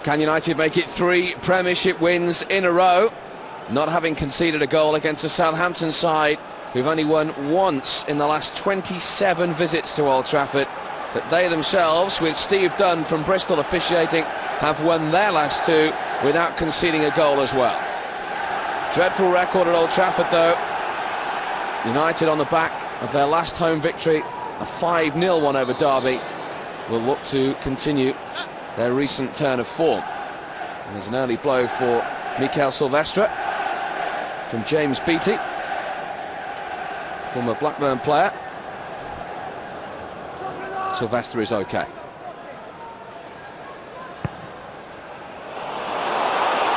Can United make it 3 Premiership wins in a row, not having conceded a goal against a Southampton side who've only won once in the last 27 visits to Old Trafford, but they themselves, with Steve Dunn from Bristol officiating, have won their last 2 without conceding a goal as well. Dreadful record at Old Trafford though. United on the back of their last home victory, a 5-0 one over Derby, will look to continue their recent turn of form. And there's an early blow for Mikel Silvestre from James Beattie, former Blackburn player. Silvestre is okay.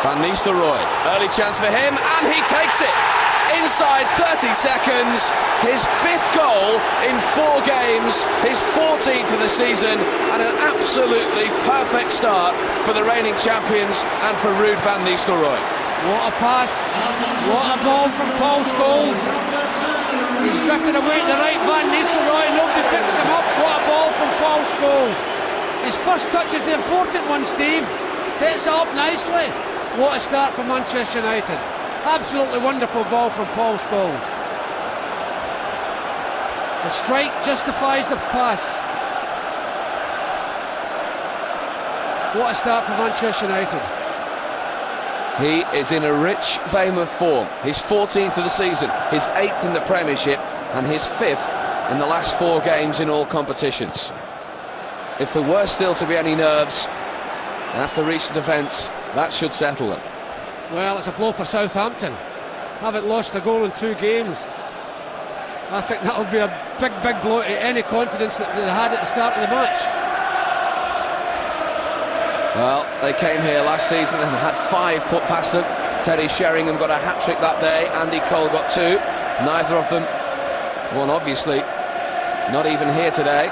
Van Nistelrooy, early chance for him, and he takes it inside 30 seconds. His 5th goal in 4 games, his 14th of the season, and an absolutely perfect start for the reigning champions and for Ruud van Nistelrooy. What a pass, what a ball from Paul Scholes. He's drifted away to the right, Van Nistelrooy, nobody picks him up. What a ball from Paul Scholes. His first touch is the important one, Steve. Sets it up nicely. What a start for Manchester United. Absolutely wonderful ball from Paul Scholes. The strike justifies the pass. What a start for Manchester United. He is in a rich vein of form. His 14th of the season, his 8th in the Premiership, and his 5th in the last 4 games in all competitions. If there were still to be any nerves, after recent events, that should settle them. Well, it's a blow for Southampton. Haven't lost a goal in 2 games. I think that'll be a big blow to any confidence that they had at the start of the match. Well, they came here last season and had 5 put past them. Terry Sheringham got a hat-trick that day, Andy Cole got 2. Neither of them, one obviously, not even here today.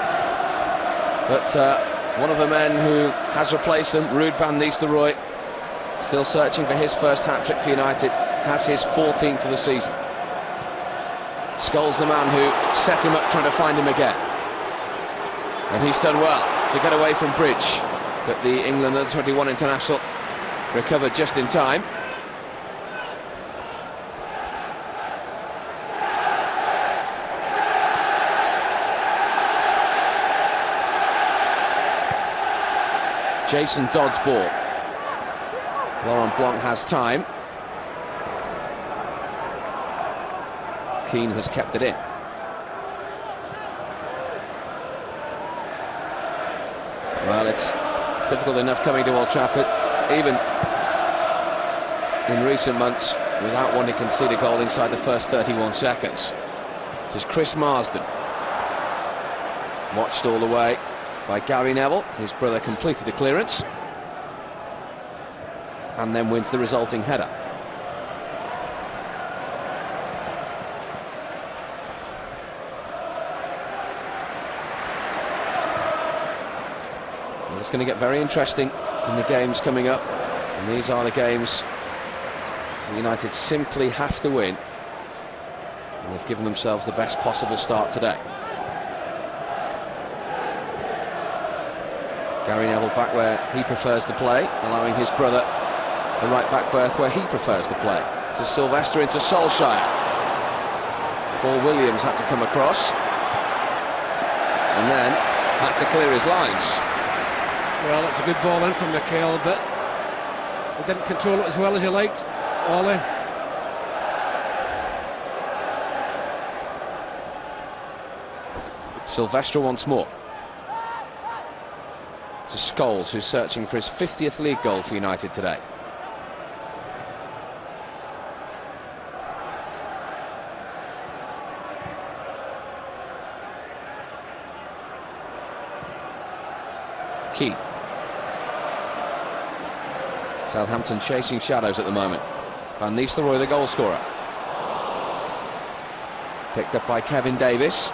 But one of the men who has replaced them, Ruud van Nistelrooy, still searching for his first hat-trick for United, has his 14th of the season. Scholes the man who set him up trying to find him again. And he's done well to get away from Bridge, but the England under-21 international recovered just in time. Jason Dodd's ball. Laurent Blanc has time. Keane has kept it in. Well, it's difficult enough coming to Old Trafford, even in recent months, without wanting to concede a goal inside the first 31 seconds. This is Chris Marsden. Watched all the way by Gary Neville. His brother completed the clearance and then wins the resulting header. Well, it's going to get very interesting in the games coming up, and these are the games United simply have to win, and they've given themselves the best possible start today. Gary Neville back where he prefers to play, allowing his brother the right back berth where he prefers to play. This is Silvestre into Solskjaer. Paul Williams had to come across and then had to clear his lines. Well, it's a good ball in from Mikel, but he didn't control it as well as he liked. Ollie. Silvestre once more. To Scholes, who's searching for his 50th league goal for United today. Keane. Southampton chasing shadows at the moment. Van Nistelrooy, the goal scorer. Picked up by Kevin Davis,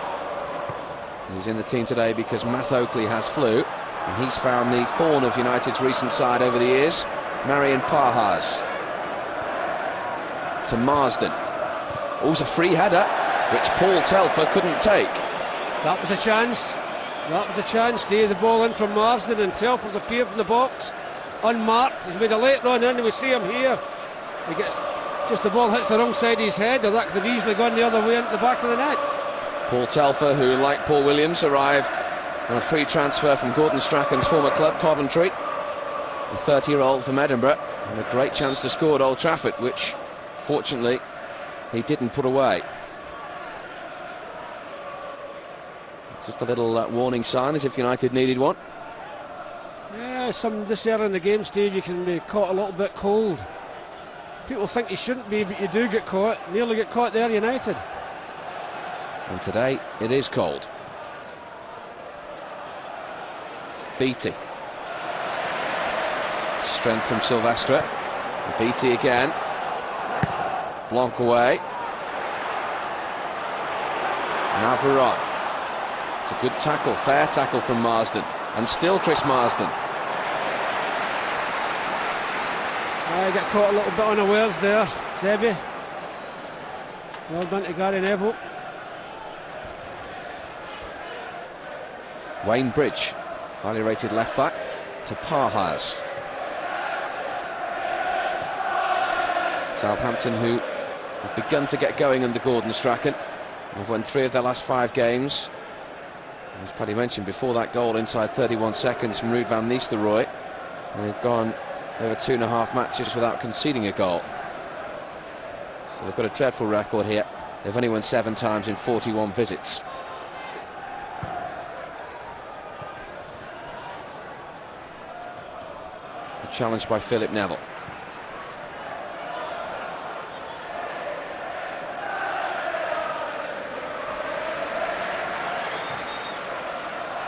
who's in the team today because Matt Oakley has flu. And he's found the thorn of United's recent side over the years, Marian Pahars. To Marsden. Oh, it's a free header, which Paul Telfer couldn't take. That was a chance. That was a chance. Steer the ball in from Marsden, and Telfer's appeared in the box. unmarked. He's made a late run in, and we see him here. He gets, just the ball hits the wrong side of his head, or that could have easily gone the other way into the back of the net. Paul Telfer, who, like Paul Williams, arrived on a free transfer from Gordon Strachan's former club, Coventry. The 30-year-old from Edinburgh, and a great chance to score at Old Trafford, which, fortunately, he didn't put away. Just a little warning sign, as if United needed one. Yeah, this early in the game, Steve, you can be caught a little bit cold. People think you shouldn't be, but you do get caught. Nearly get caught there, United. And today, it is cold. Beattie. Strength from Silvestre. Beattie again. Blanc away. Now Veron. It's a good tackle, fair tackle from Marsden. And still Chris Marsden. I got caught a little bit unawares there, Sebi. Well done to Gary Neville. Wayne Bridge, highly rated left back, to Parhires. Southampton, who have begun to get going under Gordon Strachan. They've won 3 of their last 5 games. As Paddy mentioned, before that goal inside 31 seconds from Ruud van Nistelrooy, they've gone over 2.5 matches without conceding a goal. Well, they've got a dreadful record here. They've only won 7 times in 41 visits. Challenged by Philip Neville.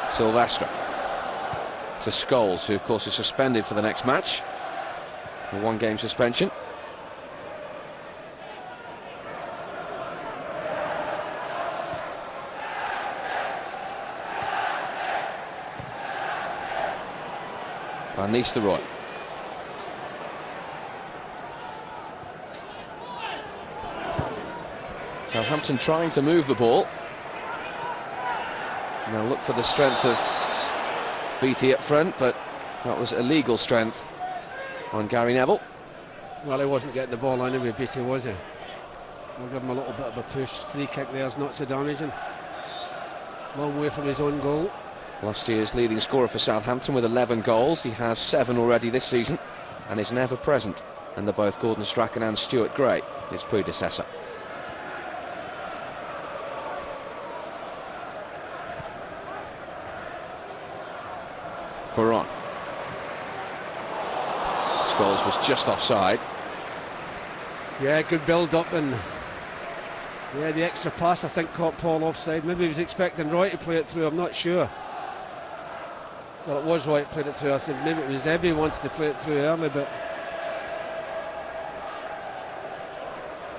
Silvestre to Scholes, who of course is suspended for the next match. A 1-game suspension. Van Nistelrooy. Southampton trying to move the ball. Now look for the strength of Beattie up front, but that was illegal strength on Gary Neville. Well, he wasn't getting the ball anyway, Beattie, was he? We'll give him a little bit of a push. Free kick there's not so damaging. Long way from his own goal. Last year's leading scorer for Southampton with 11 goals. He has 7 already this season and is never present under both Gordon Strachan and Stuart Gray, his predecessor. Veron. Scholes was just offside. Yeah, good build-up, and yeah, the extra pass I think caught Paul offside. Maybe he was expecting Roy to play it through, I'm not sure. Well, it was Roy that played it through. I think maybe it was Ebby who wanted to play it through early, but...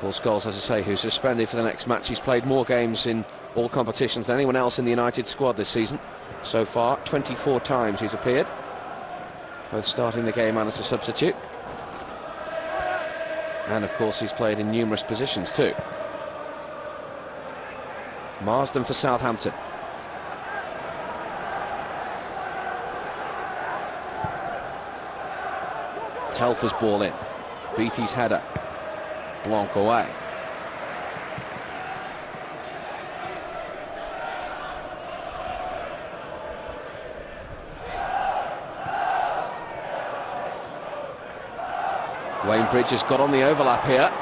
Paul Scholes, as I say, who's suspended for the next match. He's played more games in all competitions than anyone else in the United squad this season. So far, 24 times he's appeared, both starting the game and as a substitute. And of course he's played in numerous positions too. Marsden for Southampton. Telfer's ball in. Beattie's header. Blanc away. Wayne Bridge has got on the overlap here.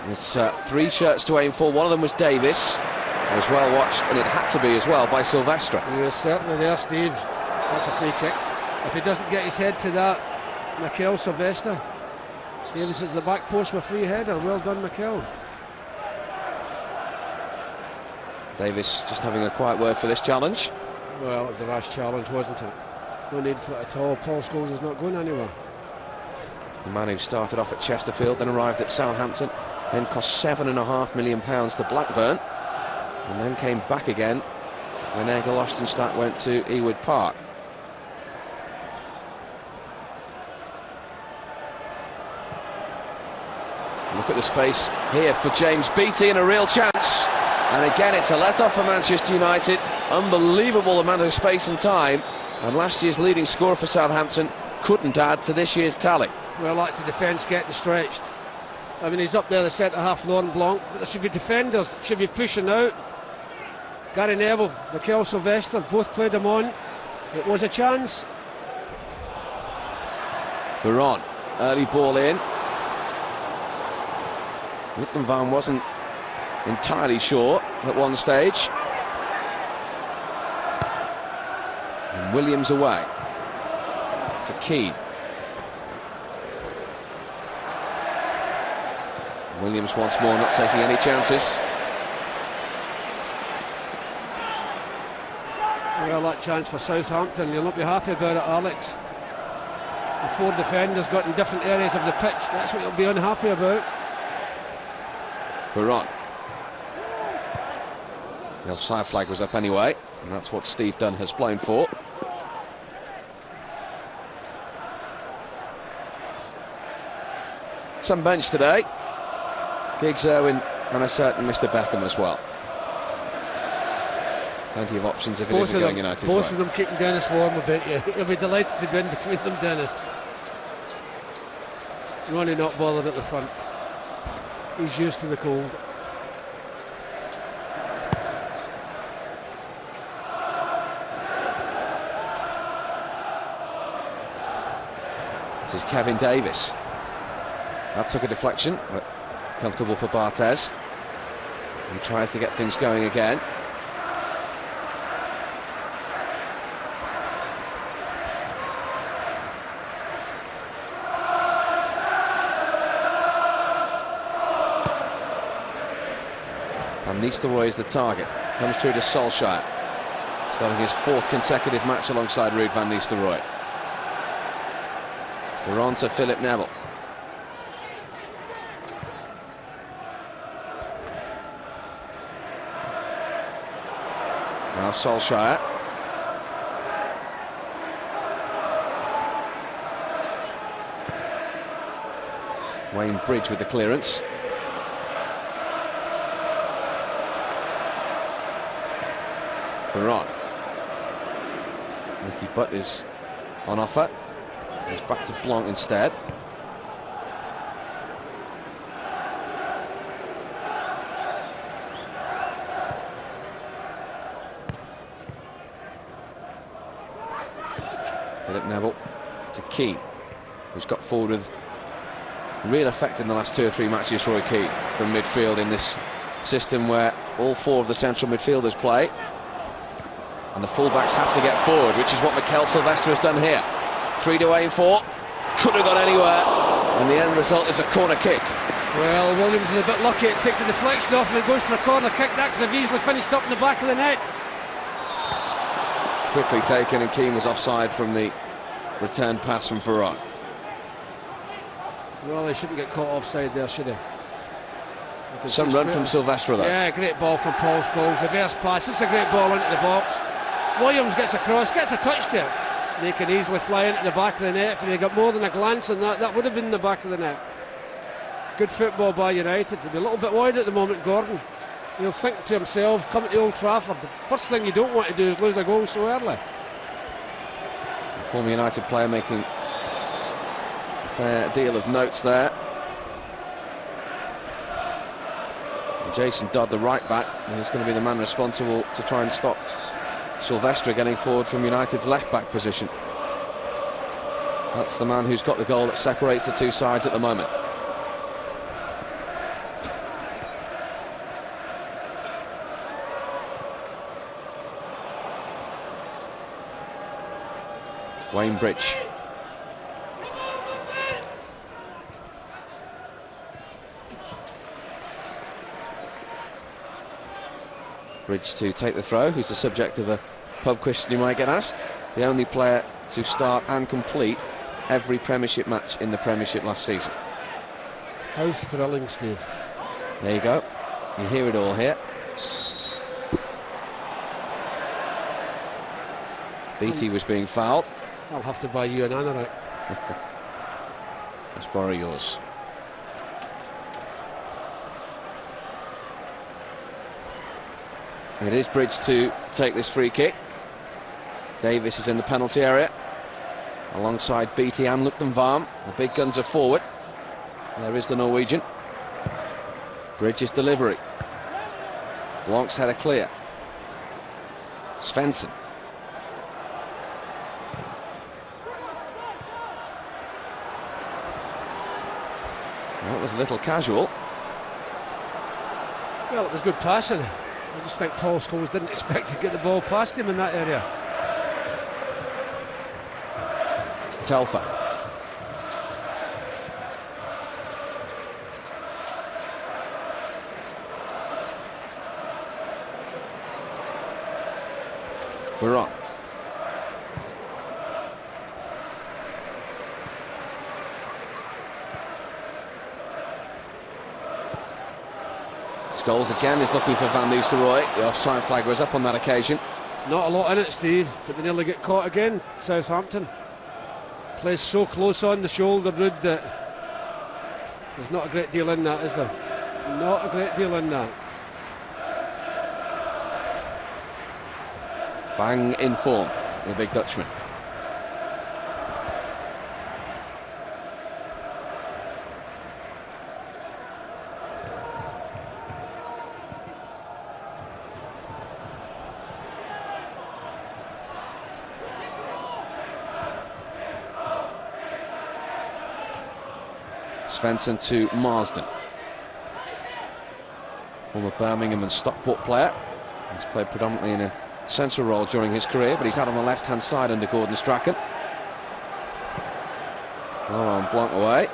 There's 3 shirts to aim for. One of them was Davis. It was well watched, and it had to be as well by Silvestre. He was certainly there, Steve. That's a free kick. If he doesn't get his head to that, Mikel Silvestre. Davis is the back post with a free header. Well done, Mikel. Davis just having a quiet word for this challenge. Well, it was a rash challenge, wasn't it? No need for it at all. Paul Scholes is not going anywhere. The man who started off at Chesterfield, then arrived at Southampton, then cost £7.5 million to Blackburn, and then came back again when Egil Ostenstadt went to Ewood Park. Look at the space here for James Beattie, and a real chance. And again, it's a let-off for Manchester United. Unbelievable amount of space and time. And last year's leading scorer for Southampton couldn't add to this year's tally. Well, that's the defence getting stretched. I mean, he's up there, the centre-half, Laurent Blanc, but there should be defenders, should be pushing out. Gary Neville, Mikel Sylvester, both played him on. It was a chance. Veron, early ball in. Wittenvan wasn't entirely sure at one stage. And Williams away to Keane. Williams once more not taking any chances. Well, that chance for Southampton, you'll not be happy about it, Alex. The 4 defenders got in different areas of the pitch. That's what you'll be unhappy about. Veron. The offside flag was up anyway, and that's what Steve Dunn has blown for. Some bench today. Giggs, Irwin, and a certain Mr. Beckham as well. Plenty of options if it isn't going United's way. Both of them keeping Dennis warm a bit, yeah. He'll be delighted to be in between them, Dennis. Ronnie not bothered at the front. He's used to the cold. This is Kevin Davis. That took a deflection, but comfortable for Barthez. He tries to get things going again. Van Nistelrooy is the target. Comes through to Solskjaer. Starting his 4th consecutive match alongside Ruud van Nistelrooy. We're on to Philip Neville. Now Solskjaer. Wayne Bridge with the clearance. Veron. Nicky Butt is on offer. Goes back to Blanc instead. Philip Neville to Keane, who's got forward with real effect in the last 2 or 3 matches, Roy Keane, from midfield in this system where all 4 of the central midfielders play. And the fullbacks have to get forward, which is what Mikel Sylvester has done here. 3 to aim for, could have gone anywhere, and the end result is a corner kick. Well, Williams is a bit lucky, it takes a deflection off and it goes for a corner kick. That could have easily finished up in the back of the net. Quickly taken, and Keane was offside from the return pass from Veron. Well, he shouldn't get caught offside there, should he? Some run from Sylvester though. Yeah, great ball from Paul Scholes, reverse pass, it's a great ball into the box. Williams gets across, gets a touch to it. They can easily fly into the back of the net. If they got more than a glance on that, that would have been in the back of the net. Good football by United. To be a little bit wide at the moment, Gordon. He'll think to himself, coming to Old Trafford, the first thing you don't want to do is lose a goal so early. The former United player making a fair deal of notes there. And Jason Dodd, the right back, and is going to be the man responsible to try and stop Sylvester getting forward from United's left back position. That's the man who's got the goal that separates the 2 sides at the moment. Wayne Bridge. Bridge to take the throw, who's the subject of a pub question you might get asked. The only player to start and complete every Premiership match in the Premiership last season. How thrilling, Steve. There you go. You hear it all here. Beattie was being fouled. I'll have to buy you an anorak. Let's borrow yours. It is Bridge to take this free kick. Davis is in the penalty area. alongside Beattie and Luktenvarm. The big guns are forward. There is the Norwegian. Bridges delivery. Blanc's header clear. Svensson. That was a little casual. Well, it was good passing. I just think Paul Scholes didn't expect to get the ball past him in that area. Telfer. Veron. Scholes again is looking for Van Nistelrooy. The offside flag was up on that occasion. Not a lot in it, Steve, but they nearly get caught again. Southampton plays so close on the shoulder, Ruud, that there's not a great deal in that, is there? Not a great deal in that. Bang in form, the big Dutchman. Svensson to Marsden. Former Birmingham and Stockport player. He's played predominantly in a central role during his career, but he's had on the left-hand side under Gordon Strachan. Laurent Blanc away,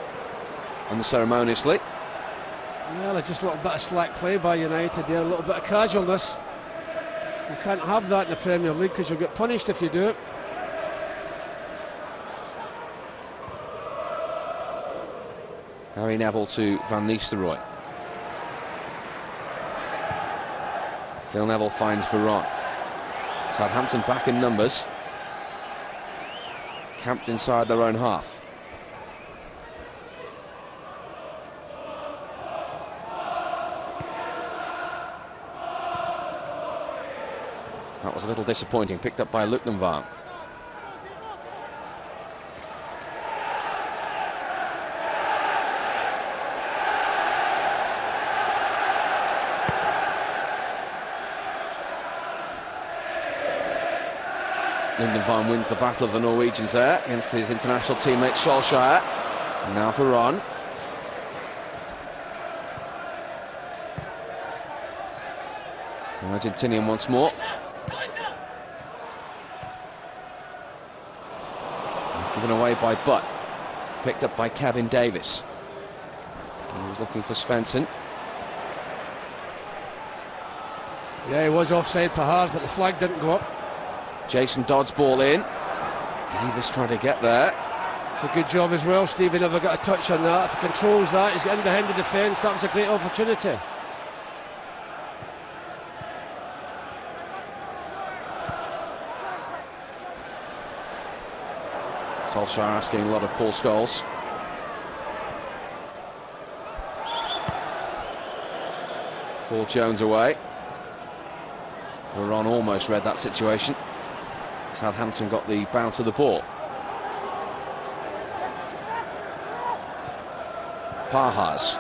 unceremoniously. Well, just a little bit of slack play by United there, a little bit of casualness. You can't have that in the Premier League because you'll get punished if you do it. Harry Neville to Van Nistelrooy. Phil Neville finds Veron. Southampton back in numbers. Camped inside their own half. That was a little disappointing, picked up by Luktenvarm. Luktenvarm wins the battle of the Norwegians there against his international teammate Solskjaer. And now Veron. Argentinian once more. Given away by Butt. Picked up by Kevin Davis. He was looking for Svensson. Yeah, he was offside Pahars, but the flag didn't go up. Jason Dodd's ball in. Davis trying to get there. It's a good job as well, Steve. He never got a touch on that. If he controls that, he's getting behind the defence. That was a great opportunity. Solskjaer asking a lot of Paul Scholes. Paul Jones away. Veron almost read that situation. Southampton got the bounce of the ball. Pahars.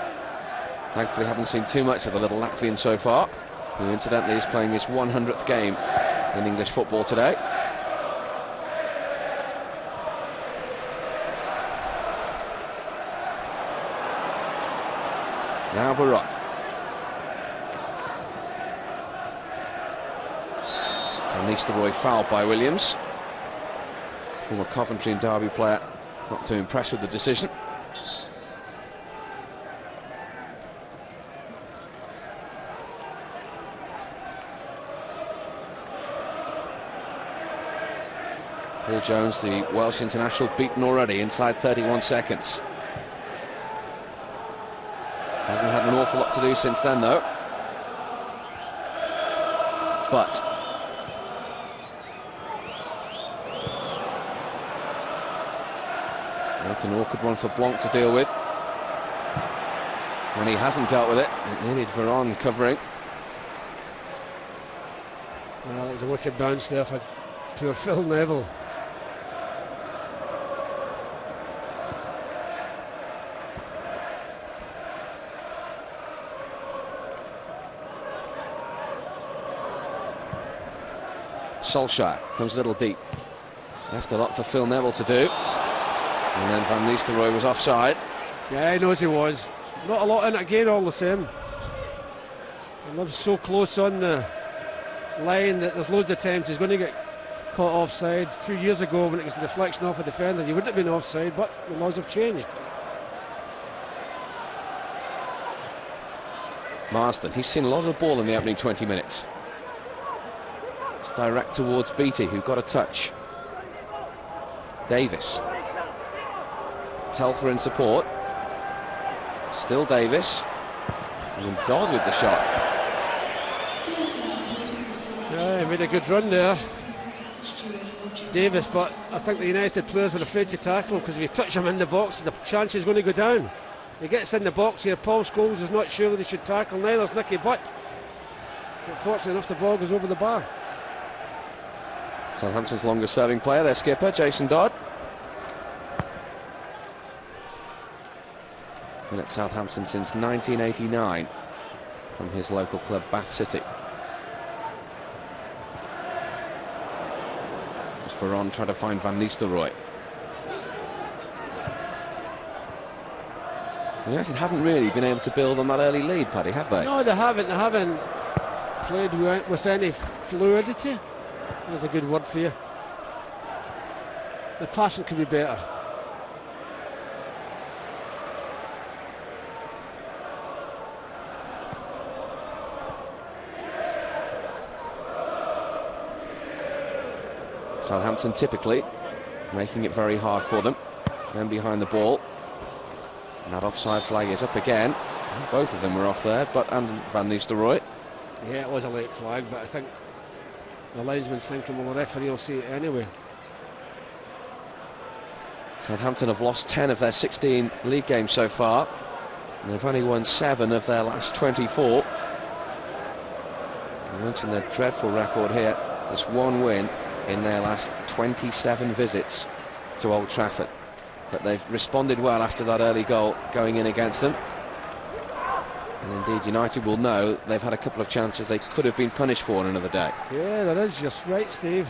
Thankfully haven't seen too much of the little Latvian so far, who incidentally is playing his 100th game in English football today. Now Veron. Van Nistelrooy fouled by Williams. Former Coventry and Derby player not too impressed with the decision. Paul Jones, the Welsh international, beaten already inside 31 seconds. Hasn't had an awful lot to do since then though. But that's an awkward one for Blanc to deal with. When he hasn't dealt with it, it needed Veron covering. Well, it was a wicked bounce there for poor Phil Neville. Solskjaer comes a little deep. Left a lot for Phil Neville to do. And then Van Nistelrooy was offside. Yeah, he knows he was. Not a lot in it again, all the same. He lives so close on the line that there's loads of times he's going to get caught offside. A few years ago, when it was the deflection off a defender, you wouldn't have been offside, but the laws have changed. Marsden, he's seen a lot of the ball in the opening 20 minutes. It's direct towards Beattie, who got a touch. Davis. Telfer in support. Still Davis. And Dodd with the shot. Yeah, he made a good run there, Davis, but I think the United players were afraid to tackle, because if you touch him in the box, the chance is going to go down. He gets in the box here. Paul Scholes is not sure whether they should tackle. Neither's Nicky Butt. But fortunately enough, the ball goes over the bar. Southampton's longest serving player, their skipper, Jason Dodd. Been at Southampton since 1989 from his local club, Bath City. As Ferron trying to find Van Nistelrooy. United haven't really been able to build on that early lead, Paddy, have they? No, they haven't. They haven't played with any fluidity. That's a good word for you. The passing could be better. Southampton typically making it very hard for them. Then behind the ball. And that offside flag is up again. Both of them were off there, and Van Nistelrooy. Yeah, it was a late flag, but I think the linesman's thinking, well, the referee will see it anyway. Southampton have lost 10 of their 16 league games so far. And they've only won 7 of their last 24. I mentioned their dreadful record here. There's 1 win in their last 27 visits to Old Trafford. But they've responded well after that early goal going in against them. And indeed, United will know they've had a couple of chances they could have been punished for on another day. Yeah, there is. Just right, Steve.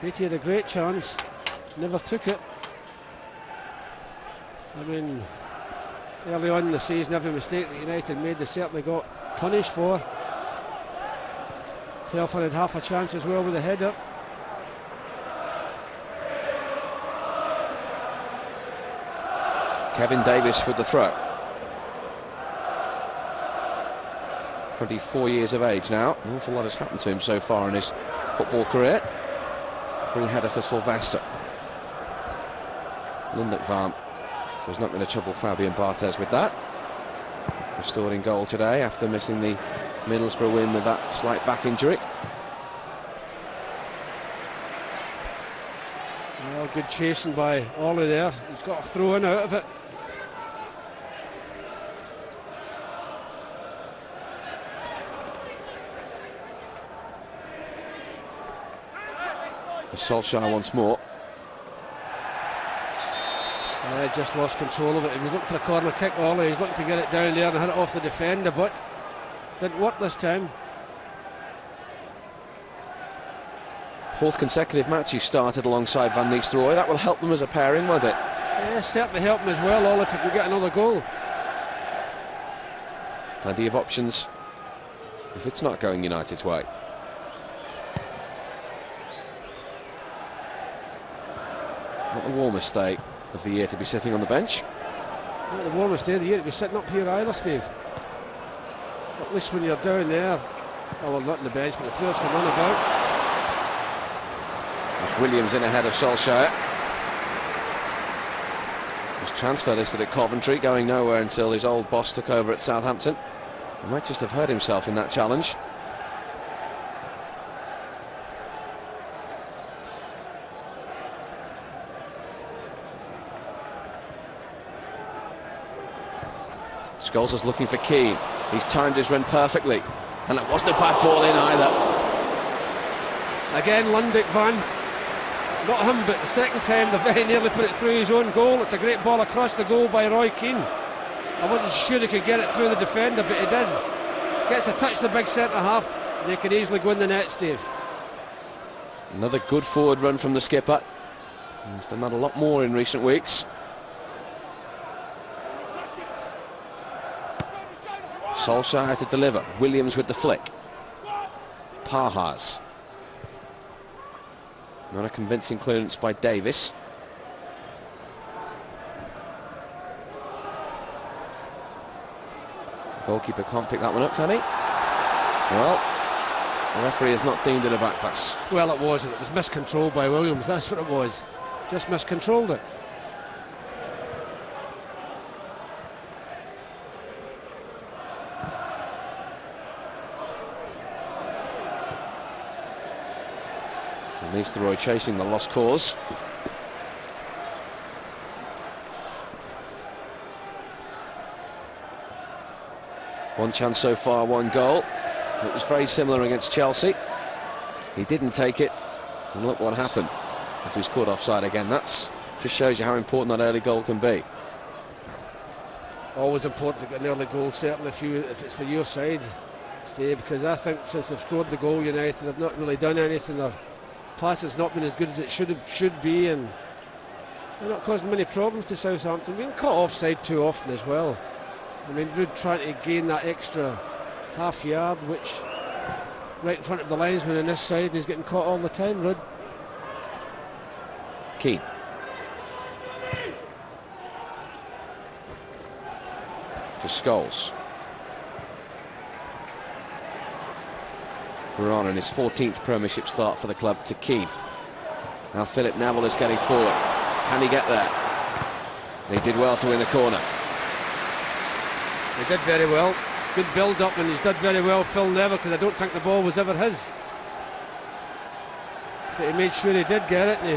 Beattie had a great chance, never took it. I mean, early on in the season, every mistake that United made, they certainly got punished for. Telfer had half a chance as well with a header. Kevin Davis with the throw. 24 years of age now. An awful lot has happened to him so far in his football career. Free header for Sylvester. Lundekvam was not going to trouble Fabian Barthez with that. Restored in goal today after missing the Middlesbrough win with that slight back injury. Oh, good chasing by Ollie there. He's got a throw in out of it. Solskjaer once more. Just lost control of it. He was looking for a corner kick, Ollie. He's looking to get it down there and hit it off the defender, but didn't work this time. 4th consecutive match he started alongside Van Nistelrooy. That will help them as a pairing, won't it? Yeah, certainly help him as well, Ollie, if he can get another goal. Plenty of options if it's not going United's way. Not the warmest day of the year to be sitting on the bench. Not the warmest day of the year to be sitting up here either, Steve. At least when you're down there, oh, well, not on the bench, but the players can run about. There's Williams in ahead of Solskjaer. Was transfer listed at Coventry, going nowhere until his old boss took over at Southampton. He might just have hurt himself in that challenge. Scholes is looking for Keane. He's timed his run perfectly. And that wasn't a bad ball in either. Again, Lundekvam. Not him, but the second time they very nearly put it through his own goal. It's a great ball across the goal by Roy Keane. I wasn't sure he could get it through the defender, but he did. Gets a touch the big centre half. They could easily go in the net, Steve. Another good forward run from the skipper. He's done that a lot more in recent weeks. Solskjaer to deliver. Williams with the flick. Pahars. Not a convincing clearance by Davis. Goalkeeper can't pick that one up, can he? Well, the referee has not deemed it a back pass. Well, it wasn't. It was miscontrolled by Williams. That's what it was. Just miscontrolled it. Leaves the Roy chasing the lost cause. One chance so far, one goal. It was very similar against Chelsea. He didn't take it, and look what happened as he's caught offside again. That's just shows you how important that early goal can be. Always important to get an early goal, certainly if it's for your side, Steve, because I think since they've scored the goal, United have not really done anything. Their pass has not been as good as it should be, and they're not causing many problems to Southampton. Being caught offside too often as well. I mean, Rudd trying to gain that extra half yard, which right in front of the linesman on this side, he's getting caught all the time, Rudd. Keane. To Scholes. Varane in his 14th Premiership start for the club to Keane. Now Philip Neville is getting forward. Can he get there? He did well to win the corner. He did very well. Good build-up, and he's done very well, Phil Neville, because I don't think the ball was ever his. But he made sure he did get it, and he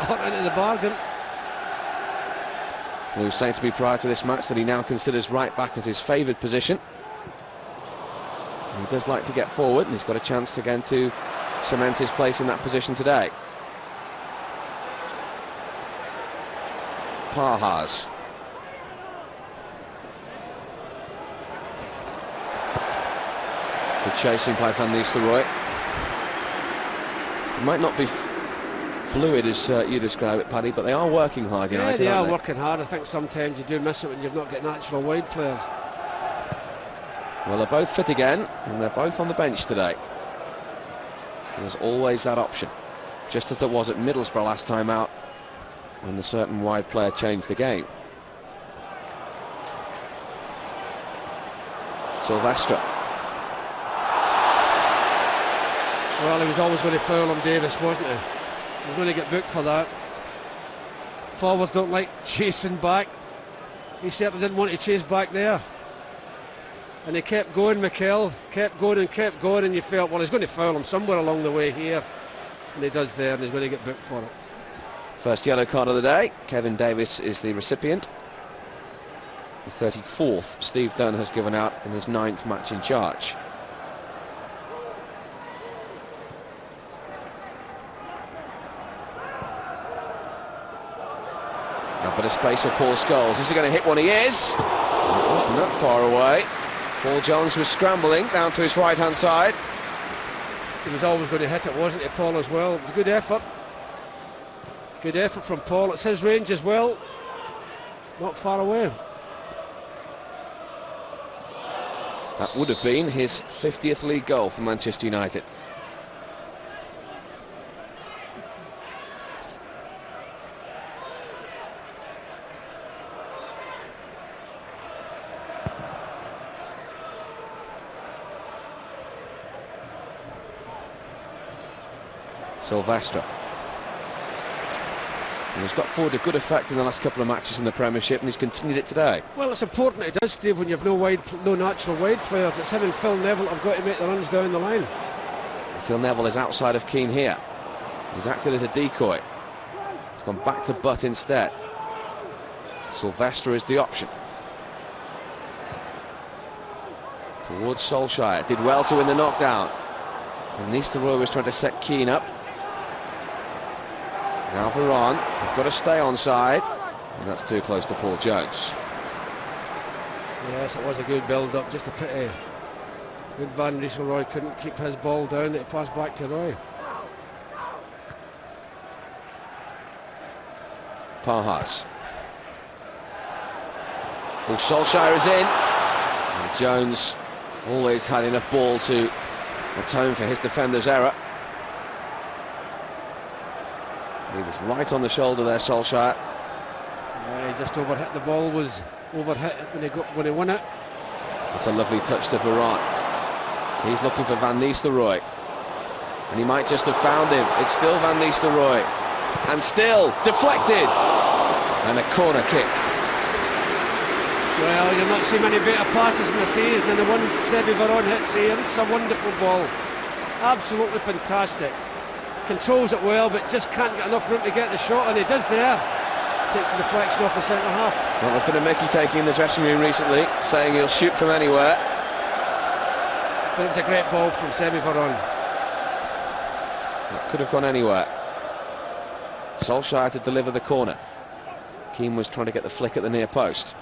got into the bargain. Well, he was saying to me prior to this match that he now considers right back as his favoured position. He does like to get forward, and he's got a chance again to cement his place in that position today. Pahars. Good chasing by Van Nistelrooy. It might not be fluid as you describe it, Paddy, but they are working hard, United. Yeah, they are they? working hard. I think sometimes you do miss it when you've not got natural wide players. Well, they're both fit again, and they're both on the bench today. So there's always that option. Just as there was at Middlesbrough last time out, when a certain wide player changed the game. Silvestre. Well, he was always going to foul him, Davis, wasn't he? He was going to get booked for that. Forwards don't like chasing back. He certainly didn't want to chase back there. And he kept going, Mikel, kept going, and you felt, well, he's going to foul him somewhere along the way here. And he does there, and he's going to get booked for it. First yellow card of the day. Kevin Davis is the recipient. The 34th Steve Dunn has given out in his 9th match in charge. A bit of space for Paul Scholes. Is he going to hit one? He is. It wasn't that far away. Paul Jones was scrambling down to his right-hand side. He was always going to hit it, wasn't he, Paul, as well? It was a good effort. Good effort from Paul. It's his range as well. Not far away. That would have been his 50th league goal for Manchester United. Silvestre. And he's got forward a good effect in the last couple of matches in the Premiership, and he's continued it today. Well, it's important it does, Steve, when you have no natural wide players. It's him and Phil Neville have got to make the runs down the line. Phil Neville is outside of Keane here. He's acted as a decoy. He's gone back to Butt instead. Silvestre is the option. Towards Solskjaer. Did well to win the knockdown. And Nistelrooy was trying to set Keane up. Now Varane, they've got to stay onside, and that's too close to Paul Jones. Yes, it was a good build-up, just a pity. Good Van Nistelrooy couldn't keep his ball down, that he passed back to Roy. Parhas. Well, Solskjaer is in. And Jones always had enough ball to atone for his defender's error. He was right on the shoulder there, Solskjaer. Yeah, he just overhit. The ball was overhit when he won it. It's a lovely touch to Varane. He's looking for Van Nistelrooy. And he might just have found him. It's still Van Nistelrooy. And still deflected. And a corner kick. Well, you'll not see many better passes in the season than the one Semi Varane hits here. This is a wonderful ball. Absolutely fantastic. Controls it well, but just can't get enough room to get the shot, and he does there. Takes the deflection off the centre half. Well, there's been a Mickey taking in the dressing room recently, saying he'll shoot from anywhere. But it was a great ball from Semi Varane. That could have gone anywhere. Solskjaer to deliver the corner. Keane was trying to get the flick at the near post.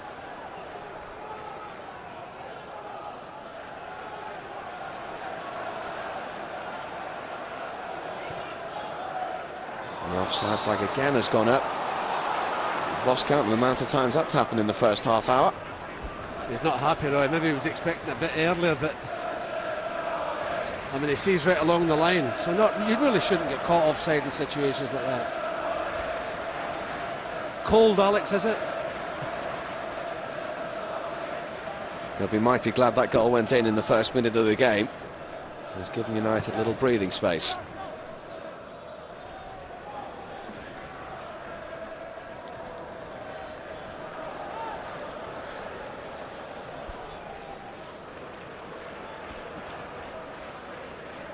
And the offside flag again has gone up. I've lost count of the amount of times that's happened in the first half hour. He's not happy, Roy. Maybe he was expecting a bit earlier, but I mean, he sees right along the line. So you really shouldn't get caught offside in situations like that. Cold, Alex, is it? They'll be mighty glad that goal went in the first minute of the game. It's giving United a little breathing space.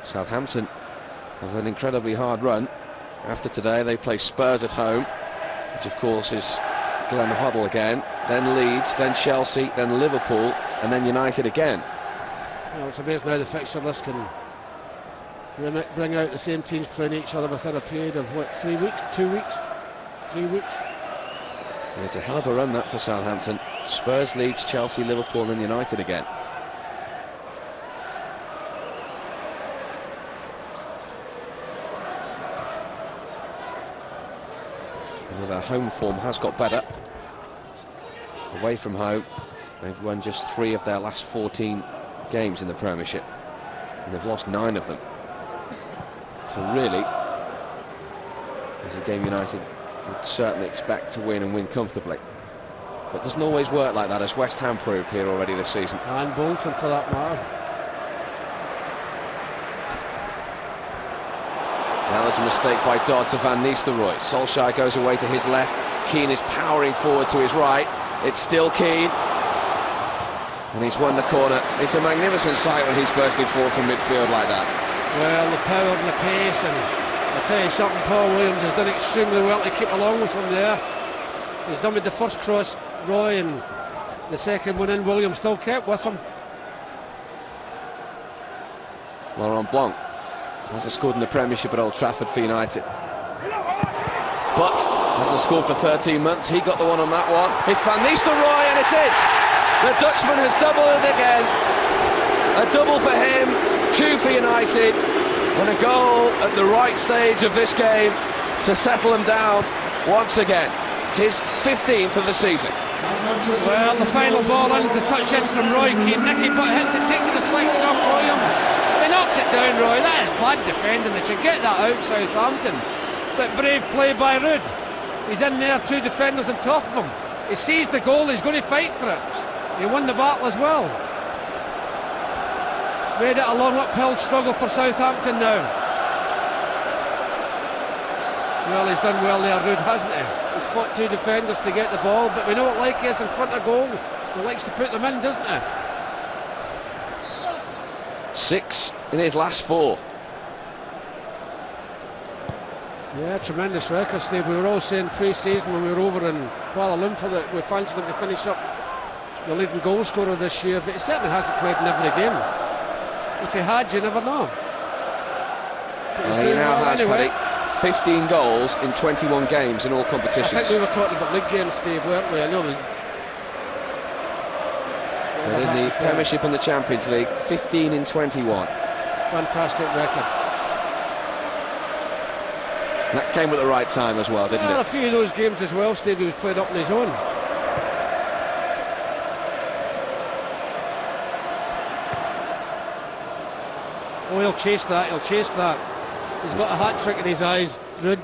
Southampton have an incredibly hard run. After today they play Spurs at home, which of course is Glenn Hoddle again, then Leeds, then Chelsea, then Liverpool, and then United again. Well, it's amazing how the fixture list can bring out the same teams playing each other within a period of what, 3 weeks, 2 weeks, 3 weeks. And it's a hell of a run that for Southampton. Spurs, Leeds, Chelsea, Liverpool, and then United again. Their home form has got better. Away from home, they've won just 3 of their last 14 games in the Premiership, and they've lost 9 of them. So really, it's a game United would certainly expect to win and win comfortably. But it doesn't always work like that, as West Ham proved here already this season. And Bolton, for that matter. Now there's a mistake by Dodd to Van Nistelrooy. Solskjaer goes away to his left. Keane is powering forward to his right. It's still Keane. And he's won the corner. It's a magnificent sight when he's bursting forward from midfield like that. Well, the power and the pace, and I'll tell you something, Paul Williams has done extremely well to keep along with him there. He's done with the first cross, Roy, and the second one in, Williams still kept with him. Laurent Blanc hasn't scored in the Premiership at Old Trafford for United, but hasn't scored for 13 months. He got the one on that one. It's Van Nistelrooy, and it's in. The Dutchman has doubled it again. A double for him, 2 for United, and a goal at the right stage of this game to settle him down once again. His 15th of the season. Well, the final ball in, the touch in from Roy Keane. Nicky Butt hits it, takes a deflection off Williams. He knocks it down, Roy. That is bad defending. They should get that out, Southampton. But brave play by Rudd. He's in there, 2 defenders on top of him. He sees the goal, he's going to fight for it. He won the battle as well. Made it a long uphill struggle for Southampton now. Well, he's done well there, Rudd, hasn't he? He's fought 2 defenders to get the ball, but we know what like he is in front of goal. He likes to put them in, doesn't he? 6 in his last 4. Yeah, tremendous record, Steve. We were all saying pre-season when we were over in Kuala Lumpur that we fancied him to finish up the leading goal scorer this year, but he certainly hasn't played in every game. If he had, you never know. He now has, Paddy, 15 goals in 21 games in all competitions. I think we were talking about league games, Steve, weren't we? I know. But in the Premiership and the Champions League, 15 in 21. Fantastic record. That came at the right time as well, didn't Well, it? a few of those games as well, Steve, he was played up on his own. Oh, he'll chase that, he'll chase that. He's got a hat-trick in his eyes. Good.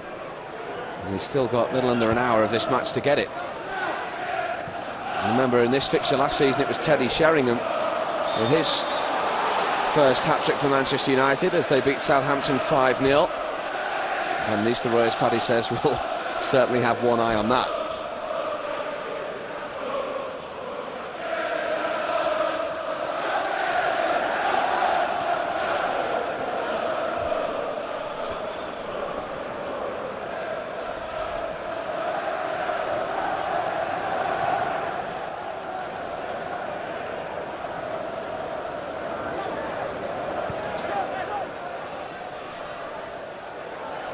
And he's still got little under an hour of this match to get it. Remember, in this fixture last season, it was Teddy Sheringham with his first hat-trick for Manchester United as they beat Southampton 5-0. And Nistelrooy, as Paddy says, will certainly have one eye on that.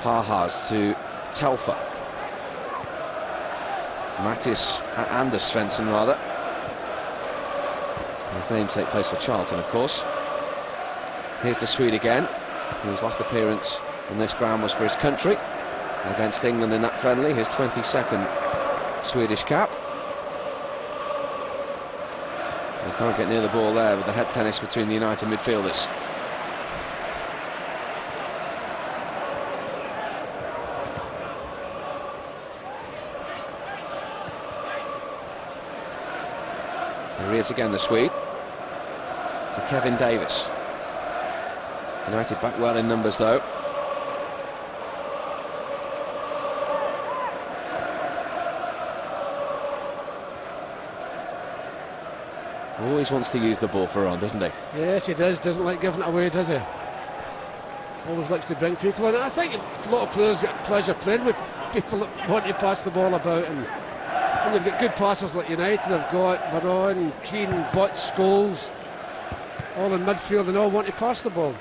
Pajas to Telfer. Mattis Anders Svensson, rather. His namesake plays for Charlton, of course. Here's the Swede again, whose last appearance on this ground was for his country against England in that friendly, his 22nd Swedish cap. They can't get near the ball there with the head tennis between the United midfielders. Here he is again, the Swede. To Kevin Davis. United back well in numbers, though. Always wants to use the ball for on, doesn't he? Yes, he does. Doesn't like giving it away, does he? Always likes to bring people in. I think a lot of players get pleasure playing with people that want to pass the ball about, and when you've got good passers like United, they've got Varane, Keane, Butch, Scholes, all in midfield and all want to pass the ball.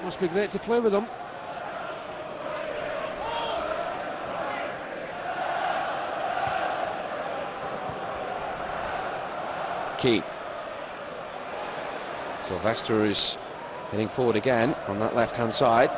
Must be great to play with them. Keane. Sylvester is heading forward again on that left-hand side.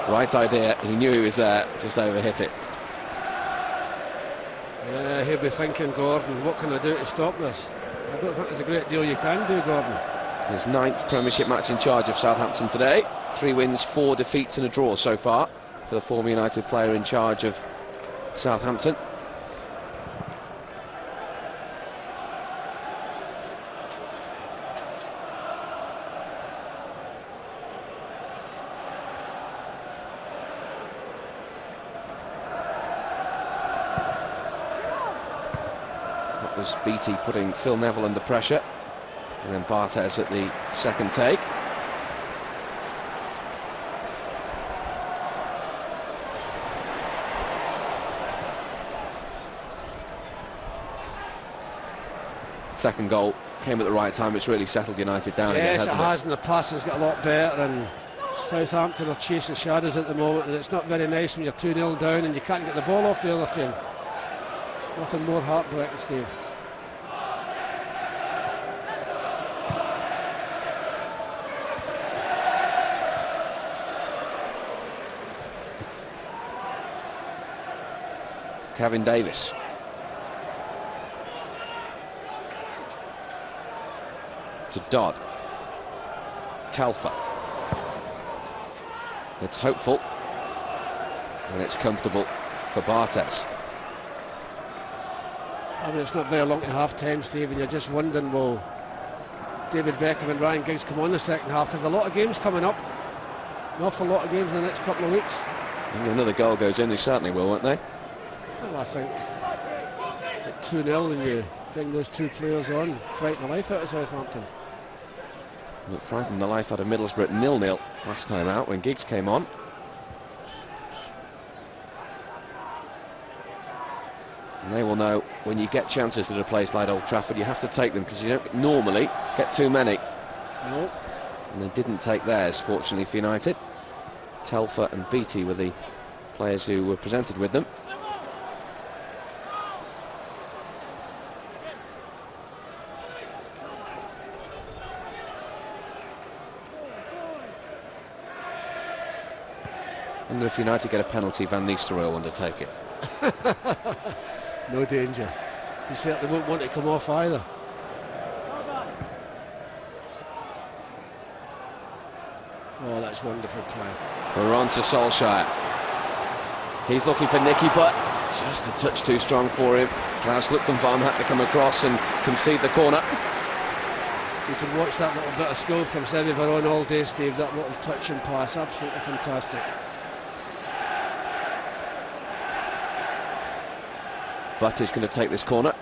Right idea, he knew he was there, just overhit it. Yeah, he'll be thinking, Gordon, what can I do to stop this? I don't think there's a great deal you can do, Gordon. His 9th Premiership match in charge of Southampton today. 3 wins, 4 defeats and a draw so far for the former United player in charge of Southampton. That was Beattie putting Phil Neville under pressure. And then Barthez at the second take. Second goal came at the right time. It's really settled United down again, Yes, it hasn't has, and the passing's got a lot better, and Southampton are chasing shadows at the moment, and it's not very nice when you're 2-0 down and you can't get the ball off the other team. Nothing more heartbreaking, Steve. Kevin Davis. To Dodd. Telfer. It's hopeful. And it's comfortable for Barthez. I mean, it's not very long to half-time, Steve, and you're just wondering, will David Beckham and Ryan Giggs come on the second half? Because a lot of games coming up. An awful lot of games in the next couple of weeks. And another goal goes in, they certainly will, won't they? Well, I think at 2-0 and you bring those two players on, frighten the life out of Southampton. It frightened the life out of Middlesbrough at 0-0 last time out when Giggs came on. And they will know when you get chances at a place like Old Trafford, you have to take them because you don't normally get too many. No. And they didn't take theirs, fortunately for United. Telfer and Beattie were the players who were presented with them. I wonder if United get a penalty, Van Nistelrooy will undertake it. No danger. He certainly won't want to come off either. Oh, that's wonderful play. We're on to Solskjaer. He's looking for Nicky, but just a touch too strong for him. Klaus Luttenbaum had to come across and concede the corner. You can watch that little bit of skill from Seve Veron all day, Steve. That little touch and pass, absolutely fantastic. Butt is going to take this corner.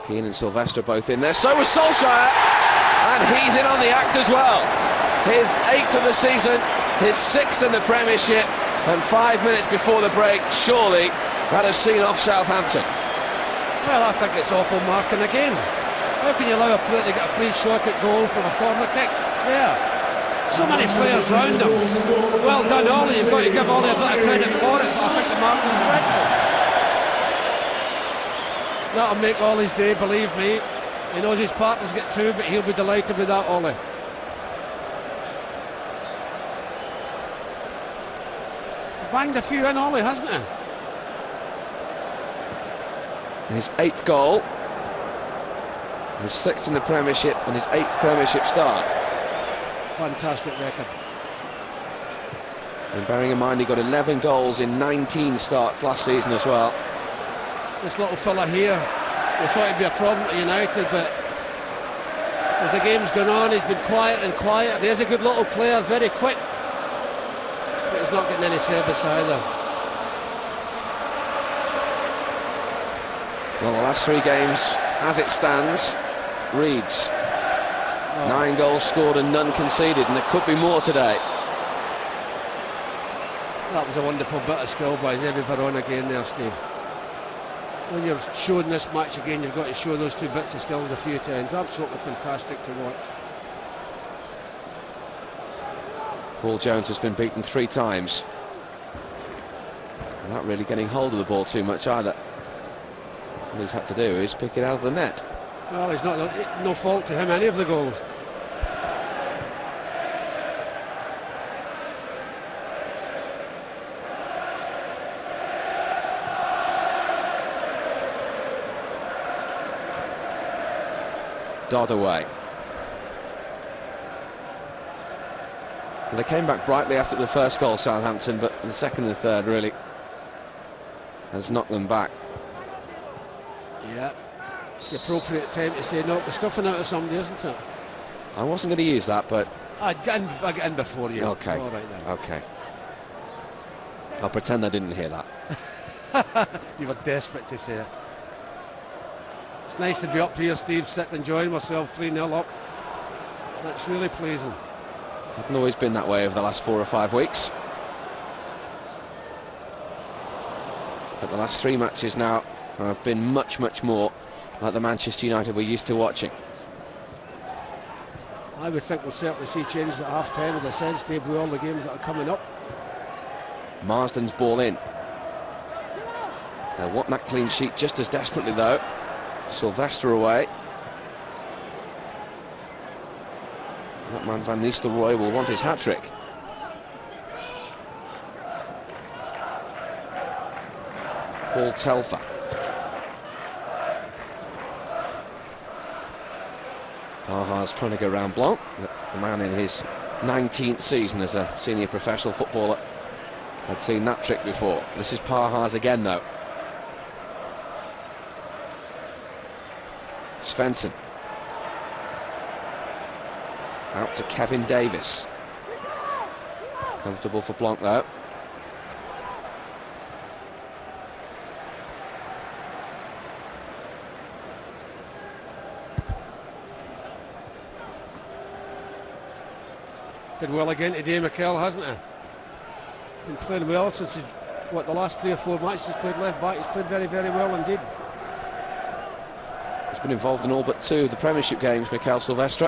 Keane and Sylvester both in there. So was Solskjaer, and he's in on the act as well. His 8th of the season, his 6th in the Premiership, and 5 minutes before the break, surely that has seen off Southampton. Well, I think it's awful marking again. How can you allow a player to get a free shot at goal from a corner kick? There. So many players round him. Well done, Ollie. You've got to give Ollie a bit of credit for it. I think the marking's dreadful. That'll make Ollie's day, believe me. He knows his partner's get 2, but he'll be delighted with that, Ollie. Banged a few in, Ollie, hasn't he? His 8th goal, his 6th in the Premiership, and his 8th Premiership start. Fantastic record. And bearing in mind he got 11 goals in 19 starts last season as well. This little fella here, they thought he'd be a problem to United, but as the game's gone on, he's been quiet and quiet. He's a good little player, very quick, but he's not getting any service either. Well, the last 3 games, as it stands, reads 9 goals scored and none conceded, and there could be more today. That was a wonderful bit of skill by Seve Veron again there, Steve. When you're showing this match again, you've got to show those 2 bits of skills a few times. Absolutely fantastic to watch. Paul Jones has been beaten 3 times. Not really getting hold of the ball too much either. All he's had to do is pick it out of the net. Well, it's not no fault to him, any of the goals. Dodd away. Well, they came back brightly after the first goal, Southampton, but the second and third really has knocked them back. Yeah, it's the appropriate time to say knock the stuffing out of somebody, isn't it? I wasn't going to use that, but I'd get in before you. Okay. All right then. Okay. I'll pretend I didn't hear that. You were desperate to say it. It's nice to be up here, Steve, sitting enjoying myself 3-0 up. That's really pleasing. Hasn't always been that way over the last 4 or 5 weeks. But the last 3 matches now have been much, much more like the Manchester United we're used to watching. I would think we'll certainly see changes at half-time, as I said, Steve, with all the games that are coming up. Marsden's ball in. They'll want that clean sheet just as desperately though. Sylvester away. That man Van Nistelrooy will want his hat-trick. Paul Telfer. Parha's trying to go round Blanc, the man in his 19th season as a senior professional footballer had seen that trick before. This is Parha's again though. Svensson. Out to Kevin Davis. Comfortable for Blanc though. Did well again today, Mikel, hasn't he? Been playing well since the last 3 or 4 matches he's played left back. He's played very, very well indeed. He's been involved in all but 2 of the Premiership games, Mikel Silvestre.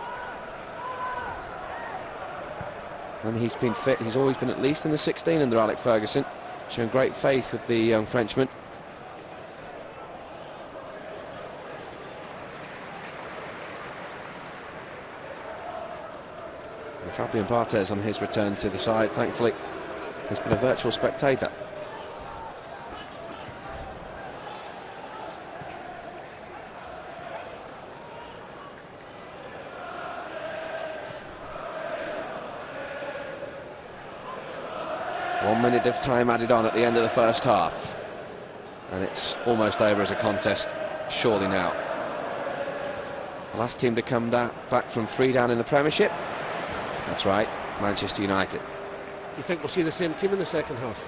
When he's been fit, he's always been at least in the 16 under Alex Ferguson, showing great faith with the young Frenchman. Fabian Barthez on his return to the side, thankfully, has been a virtual spectator. One minute of time added on at the end of the first half, and it's almost over as a contest, surely now. The last team to come back from 3 down in the Premiership, that's right, Manchester United. You think we'll see the same team in the second half?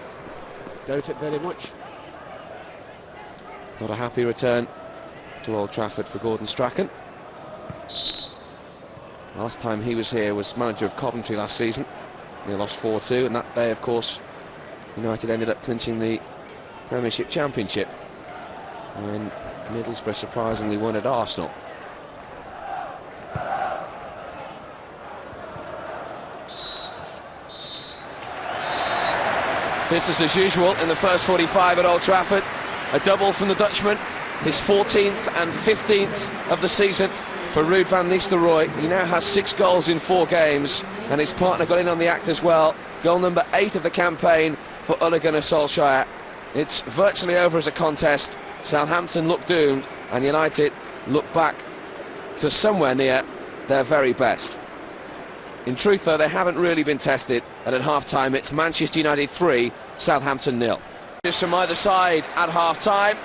Doubt it very much. Not a happy return to Old Trafford for Gordon Strachan. Last time he was here was manager of Coventry last season. They lost 4-2, and that day, of course, United ended up clinching the Premiership Championship when Middlesbrough surprisingly won at Arsenal. Business as usual in the first 45 at Old Trafford. A double from the Dutchman, his 14th and 15th of the season for Ruud van Nistelrooy. He now has 6 goals in 4 games, and his partner got in on the act as well. Goal number 8 of the campaign for Ole Gunnar Solskjaer. It's virtually over as a contest. Southampton look doomed, and United look back to somewhere near their very best. In truth, though, they haven't really been tested, and at half-time it's Manchester United 3, Southampton 0. Just from either side at half-time,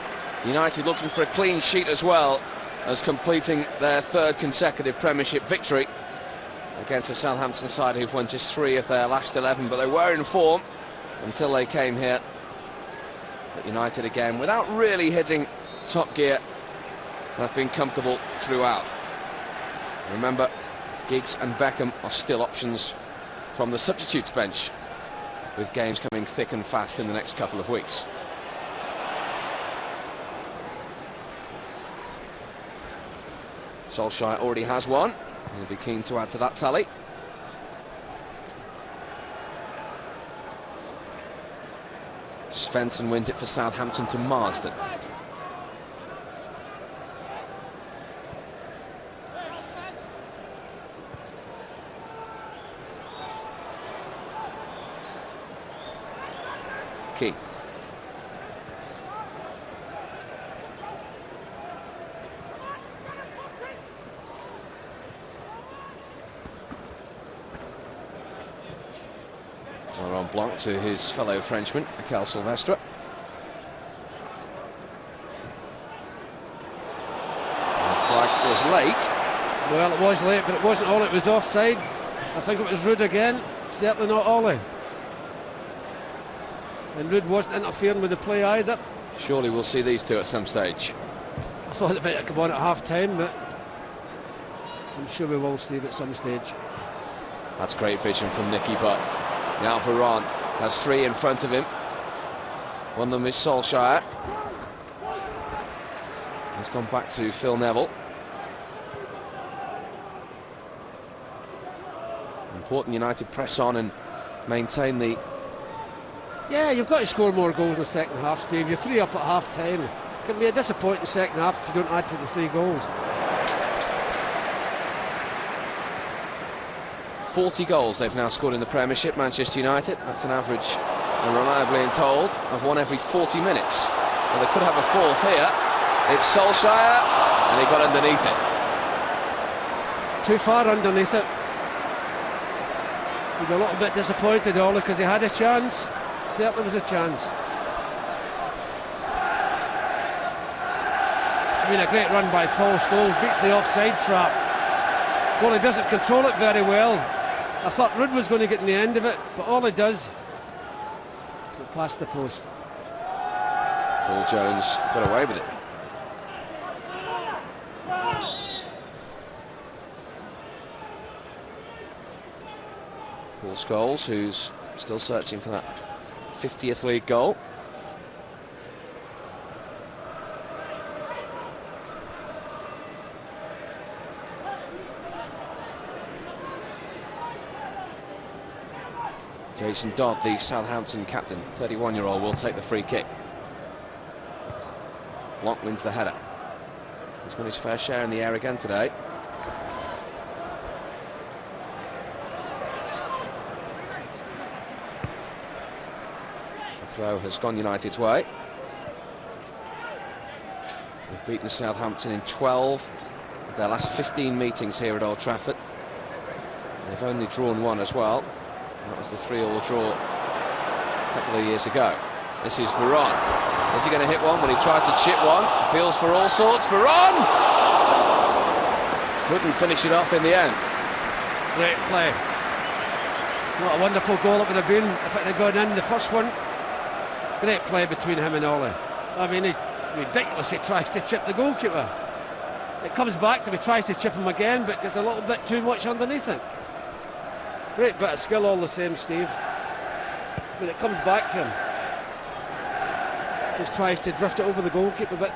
United looking for a clean sheet as well as completing their 3rd consecutive Premiership victory against a Southampton side who've won just 3 of their last 11, but they were in form until they came here. But United again, without really hitting top gear, have been comfortable throughout. Remember, Giggs and Beckham are still options from the substitutes bench, with games coming thick and fast in the next couple of weeks. Solskjaer already has one. He'll be keen to add to that tally. Svensson wins it for Southampton to Marsden. Key. Laurent Blanc to his fellow Frenchman, Mikel Silvestre. The flag was late. Well, it was late, but it wasn't all. It was offside. I think it was Ruud again. Certainly not Ollie. And Ruud wasn't interfering with the play either. Surely we'll see these two at some stage. I thought it might come on at half-time, but I'm sure we will, Steve, at some stage. That's great vision from Nicky Butt. Now Varane has 3 in front of him. One of them is Solskjaer. He's gone back to Phil Neville. Important United press on and maintain the... Yeah, you've got to score more goals in the second half, Steve. You're 3 up at half-time. It can be a disappointing second half if you don't add to the 3 goals. 40 goals they've now scored in the Premiership, Manchester United. That's an average, and reliably told, of 1 every 40 minutes. Well, they could have a 4th here. It's Solskjaer, and he got underneath it. Too far underneath it. He's a little bit disappointed, Ollie, because he had a chance. Certainly was a chance. I mean, a great run by Paul Scholes, beats the offside trap. Goalie doesn't control it very well. I thought Ruud was going to get in the end of it, but all he does, put past the post. Paul Jones got away with it. Paul Scholes, who's still searching for that 50th league goal. Jason Dodd, the Southampton captain, 31-year-old, will take the free kick. Blanc wins the header. He's got his fair share in the air again today. throw has gone United's way. They've beaten Southampton in 12 of their last 15 meetings here at Old Trafford. They've only drawn one as well. That was the 3-3 draw a couple of years ago. This is Varane. Is he going to hit one when he tried to chip one? Appeals for all sorts. Varane! Couldn't finish it off in the end. Great play. What a wonderful goal it would have been if it had gone in, the first one. Great play between him and Ollie. I mean, he ridiculously tries to chip the goalkeeper. It comes back to him, he tries to chip him again, but there's a little bit too much underneath it. Great bit of skill all the same, Steve. When it comes back to him, just tries to drift it over the goalkeeper, but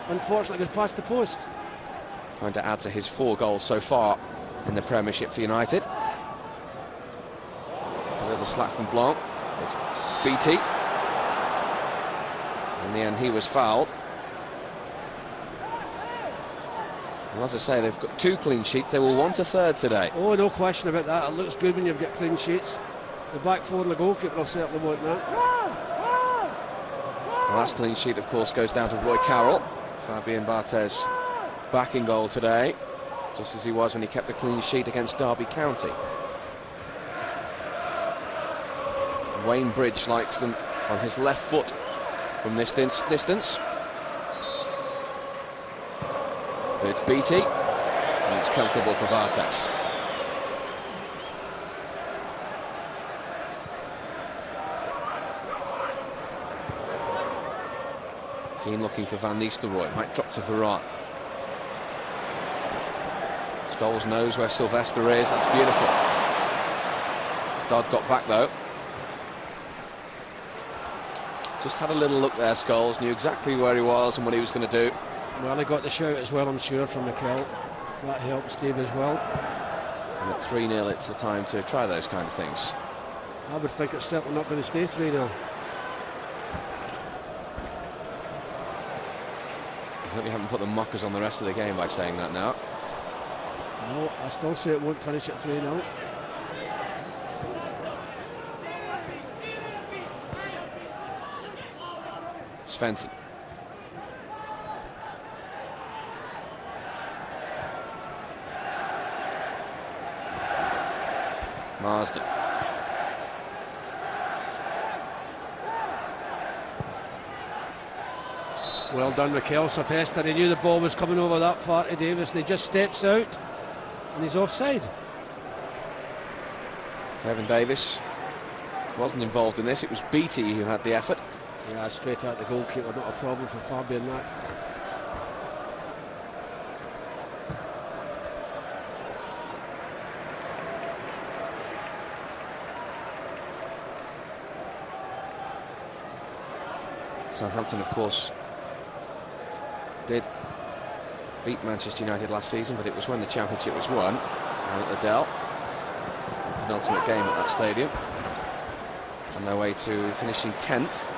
unfortunately goes past the post. Trying to add to his 4 goals so far in the Premiership for United. It's a little slap from Blanc. It's BT. In the end, he was fouled. And as I say, they've got 2 clean sheets. They will want a third today. Oh, no question about that. It looks good when you've got clean sheets. The back 4 and the goalkeeper will certainly want that. The last clean sheet, of course, goes down to Roy Carroll. Fabian Barthez back in goal today, just as he was when he kept a clean sheet against Derby County. Wayne Bridge likes them on his left foot from this distance. But it's BT, and it's comfortable for Barthez. Keane looking for Van Nistelrooy, might drop to Varane. Scholes knows where Sylvester is, that's beautiful. Dodd got back though. Just had a little look there, Scholes, knew exactly where he was and what he was going to do. Well, he got the shout as well, I'm sure, from Mikel. That helped Steve as well. And at 3-0, it's a time to try those kind of things. I would think it's certainly not going to stay 3-0. I hope you haven't put the mockers on the rest of the game by saying that now. No, I still say it won't finish at 3-0. Svensson. Marsden. Well done, Mikel Sylvester. He knew the ball was coming over that far to Davis, and he just steps out and he's offside. Kevin Davis wasn't involved in this. It was Beattie who had the effort. Yeah, straight out the goalkeeper, not a problem for Fabian that. Southampton, of course, did beat Manchester United last season, but it was when the championship was won at the Dell. Penultimate game at that stadium. On their way to finishing 10th.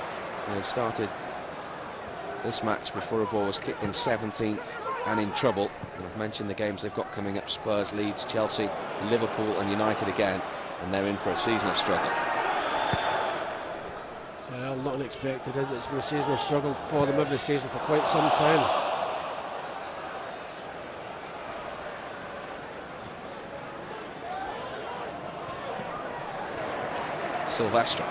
They started this match before a ball was kicked in 17th and in trouble. And I've mentioned the games they've got coming up: Spurs, Leeds, Chelsea, Liverpool and United again, and they're in for a season of struggle. Well, not unexpected, is it? It's been a season of struggle for them every season for quite some time. Sylvester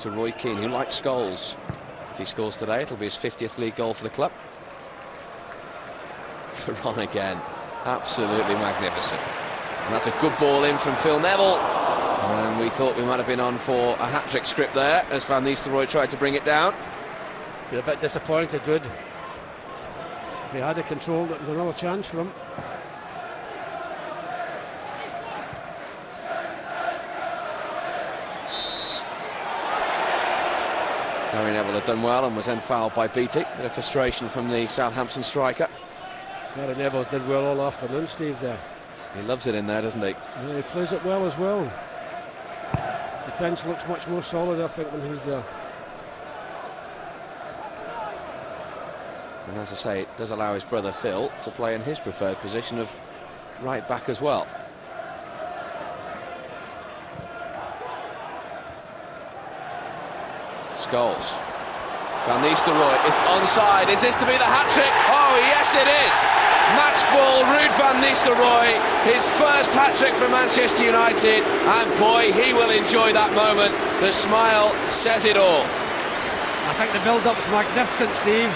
to Roy Keane, who likes goals. If he scores today, it'll be his 50th league goal for the club. Varane again, absolutely magnificent. And that's a good ball in from Phil Neville. And we thought we might have been on for a hat-trick script there as Van Nistelrooy tried to bring it down. Be a bit disappointed, Wood. If he had it controlled, it was another chance for him. Gary Neville had done well and was then fouled by Beattie. Bit of frustration from the Southampton striker. Gary Neville did well all afternoon, Steve, there. He loves it in there, doesn't he? Yeah, he plays it well as well. Defence looks much more solid, I think, when he's there. And as I say, it does allow his brother Phil to play in his preferred position of right back as well. Scholes. Van Nistelrooy is onside. Is this to be the hat-trick? Oh, yes it is! Match ball, Ruud van Nistelrooy, his first hat-trick for Manchester United, and boy, he will enjoy that moment. The smile says it all. I think the build-up's magnificent, Steve.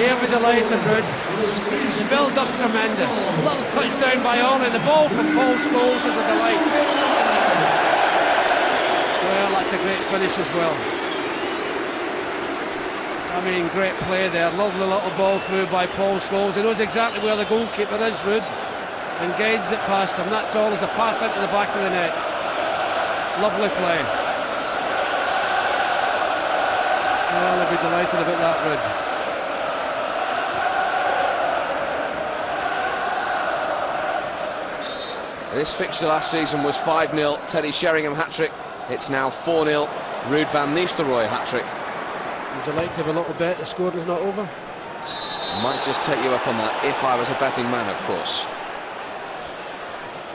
He'll be delighted, Ruud. The build-up's tremendous. A little touchdown by Ollie, the ball from Paul Scholes is a delight. Well, that's a great finish as well. I mean, great play there. Lovely little ball through by Paul Scholes. He knows exactly where the goalkeeper is, Ruud, and guides it past him. That's all, as a pass into the back of the net. Lovely play. Well, they'll be delighted about that, Ruud. This fixture last season was 5-0, Teddy Sheringham hat-trick. It's now 4-0, Ruud van Nistelrooy hat-trick. Would you like to have a little bet the score is not over? Might just take you up on that if I was a betting man, of course.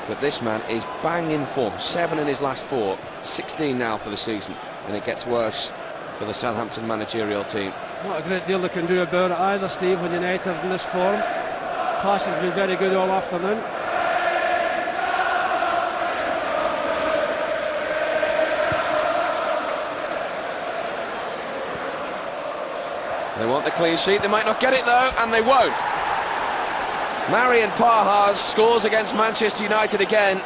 But this man is bang in form. 7 in his last 4, 16 now for the season, and it gets worse for the Southampton managerial team. Not a great deal they can do about it either, Steve, when United are in this form. Class has been very good all afternoon. They want the clean sheet. They might not get it though, and they won't. Marian Pahars scores against Manchester United again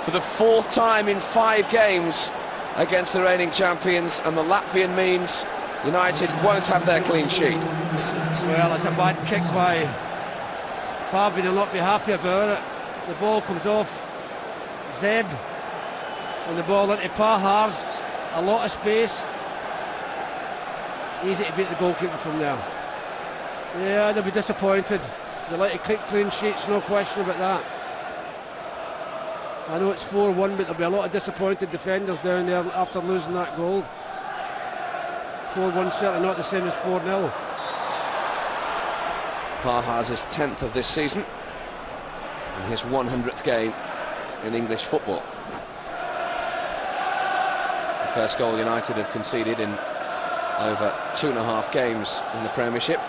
for the 4th time in 5 games against the reigning champions, and the Latvian means United won't have their clean sheet. Well, it's a bad kick by Fabian. He'll not be happy about it. The ball comes off Zeb, and the ball into Pahars. A lot of space. Easy to beat the goalkeeper from there. Yeah, they'll be disappointed. They like to keep clean sheets, no question about that. I know it's 4-1, but there'll be a lot of disappointed defenders down there after losing that goal. 4-1 certainly not the same as 4-0. Pahars is 10th of this season, and his 100th game in English football. The first goal United have conceded in over 2.5 games in the Premiership.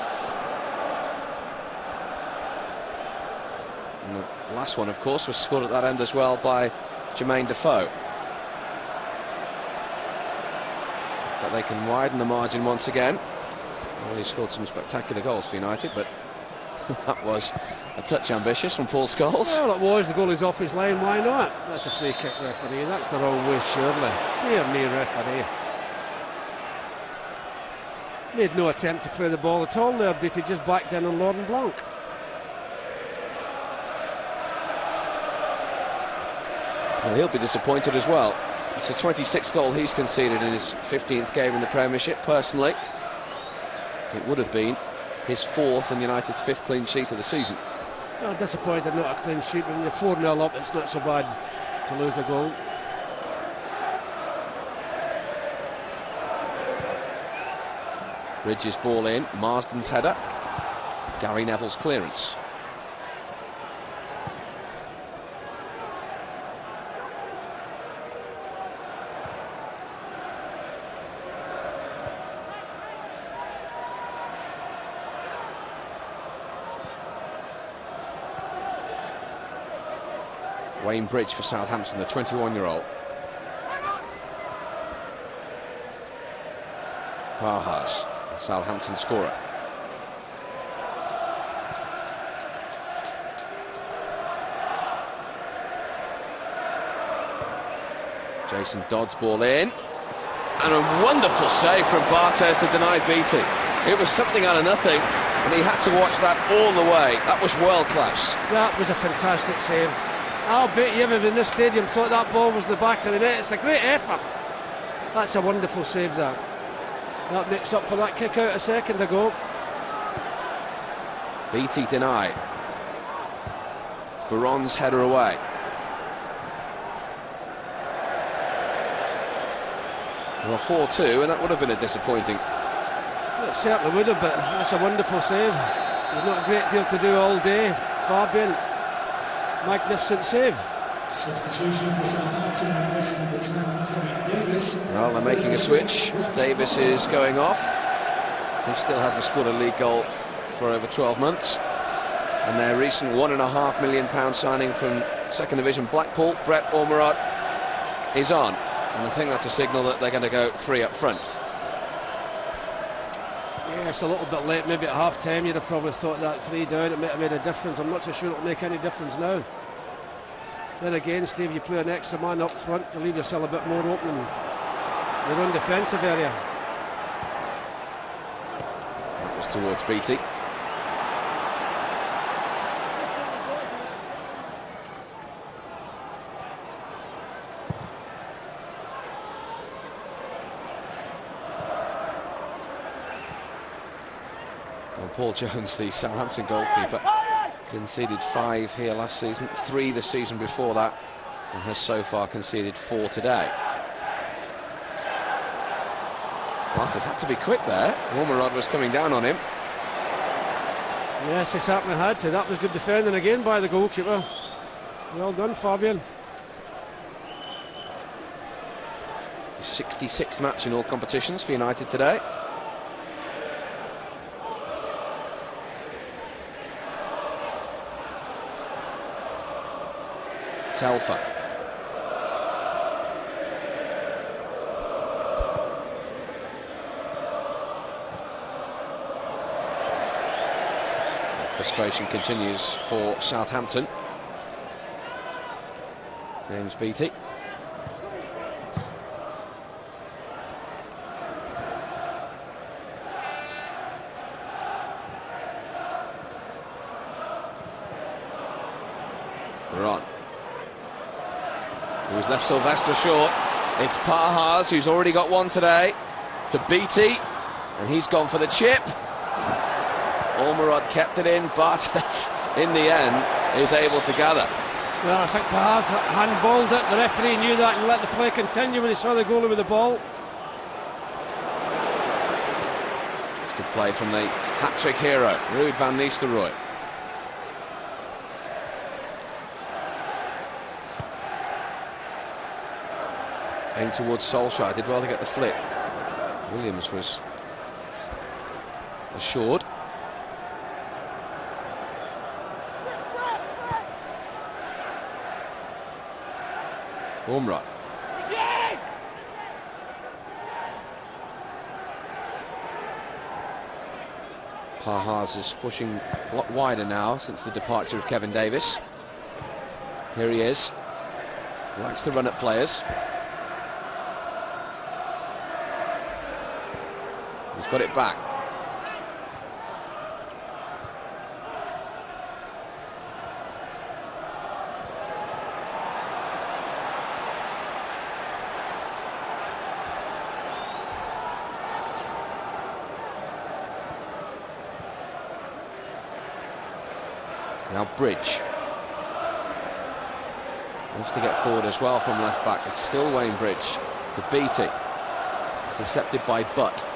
And the last one, of course, was scored at that end as well by Jermaine Defoe. But they can widen the margin once again. Well, he scored some spectacular goals for United, but that was a touch ambitious from Paul Scholes. Well, it was. The goalie's off his line. Why not? That's a free kick, referee. That's the wrong way, surely. Dear me, referee. Made no attempt to play the ball at all there, but he just backed in on Laurent Blanc. Well, he'll be disappointed as well. It's the 26th goal he's conceded in his 15th game in the Premiership. Personally, it would have been his 4th and United's 5th clean sheet of the season. Well, disappointed not a clean sheet. When you're 4-0 up, it's not so bad to lose a goal. Bridges ball in, Marsden's header, Gary Neville's clearance. Wayne Bridge for Southampton, the 21-year-old. Pahars, Southampton scorer. Jason Dodd's ball in, and a wonderful save from Barthez to deny Beattie. It was something out of nothing, and he had to watch that all the way. That was world class. That was a fantastic save. I'll bet you everyone in this stadium thought that ball was in the back of the net. It's a great effort. That's a wonderful save, that. That makes up for that kick out a second ago. Beattie denied. Veron's header away. Well, 4-2, and that would have been a disappointing. It certainly would have, but that's a wonderful save. There's not a great deal to do all day. Fabian, magnificent save. Substitution for Southampton, replacing number 10, Kevin Davis. Well, they're making a switch. Davis is going off. He still hasn't scored a league goal for over 12 months. And their recent £1.5 million signing from second division Blackpool, Brett Ormerod, is on. And I think that's a signal that they're going to go free up front. Yeah, it's a little bit late. Maybe at half time you'd have probably thought that 3 down, it might have made a difference. I'm not so sure it'll make any difference now. Then again, Steve, you play an extra man up front, you leave yourself a bit more open in your own defensive area. That was towards Beattie. Well, Paul Jones, the Southampton goalkeeper, conceded 5 here last season, 3 the season before that, and has so far conceded 4 today. Martin had to be quick there. Ormerod was coming down on him. Yes, he certainly had to. That was good defending again by the goalkeeper. Well done, Fabian. His 66th match in all competitions for United today. Telfer. Frustration continues for Southampton. James Beattie. We're on. Who's left Sylvester short? It's Pahars, who's already got one today, to Beattie, and he's gone for the chip. Ormerod kept it in, but in the end is able to gather. Well, I think Pahars handballed it. The referee knew that and let the play continue when he saw the goalie with the ball. It's good play from the hat-trick hero, Ruud van Nistelrooy. Aimed towards Solskjaer, did well to get the flip. Williams was assured. Ormerod. Pahars is pushing a lot wider now since the departure of Kevin Davis. Here he is. Likes to run at players. He's got it back. Now Bridge. Wants to get forward as well from left back. It's still Wayne Bridge to Beattie. Intercepted by Butt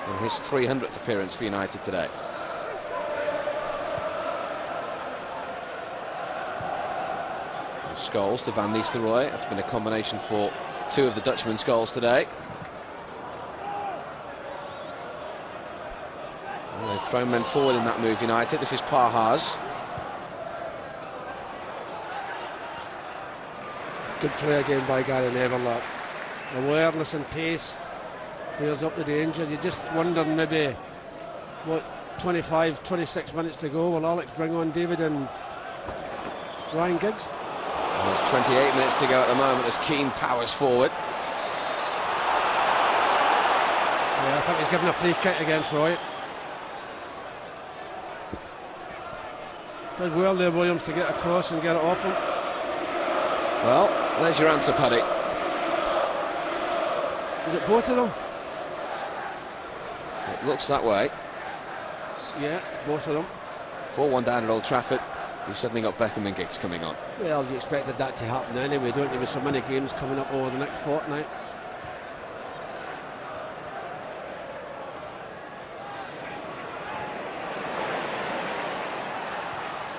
in his 300th appearance for United today. And Scholes to Van Nistelrooy. That's been a combination for 2 of the Dutchman's goals today. Well, they've thrown men forward in that move, United. This is Pahars. Good play again by Gary Neville. Awareness and pace clears up the danger. You just wonder maybe what 25, 26 minutes to go. Will Alex bring on David and Ryan Giggs? Well, there's 28 minutes to go at the moment as Keane powers forward. Yeah, I think he's given a free kick against Roy. Did well there, Williams, to get across and get it off him. Well, there's your answer, Paddy. Is it both of them? It looks that way. Yeah, both of them. 4-1 down at Old Trafford. You've suddenly got Beckham and Giggs coming on. Well, you expected that to happen anyway, don't you, with so many games coming up over the next fortnight.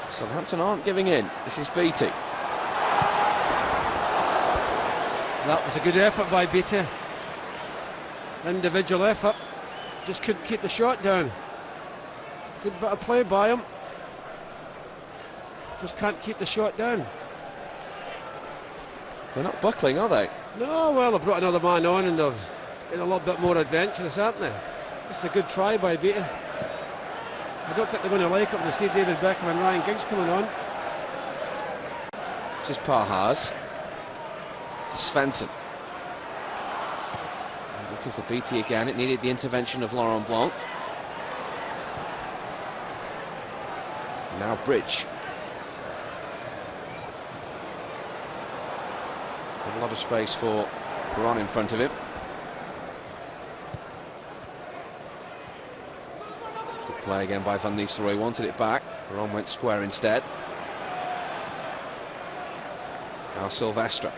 Southampton aren't giving in. This is Beattie. That was a good effort by Beattie. Individual effort. Just couldn't keep the shot down. Good bit of play by him. Just can't keep the shot down. They're not buckling, are they? No, well, they've brought another man on and they've been a little bit more adventurous, aren't they? It's a good try by Beattie. I don't think they're going to like it when they see David Beckham and Ryan Giggs coming on. This is Parhaz to Svensson. Looking for Beattie again. It needed the intervention of Laurent Blanc. Now Bridge. A lot of space for Perron in front of him. Good play again by Van Nistelrooy. Wanted it back. Perron went square instead. Now Silvestre.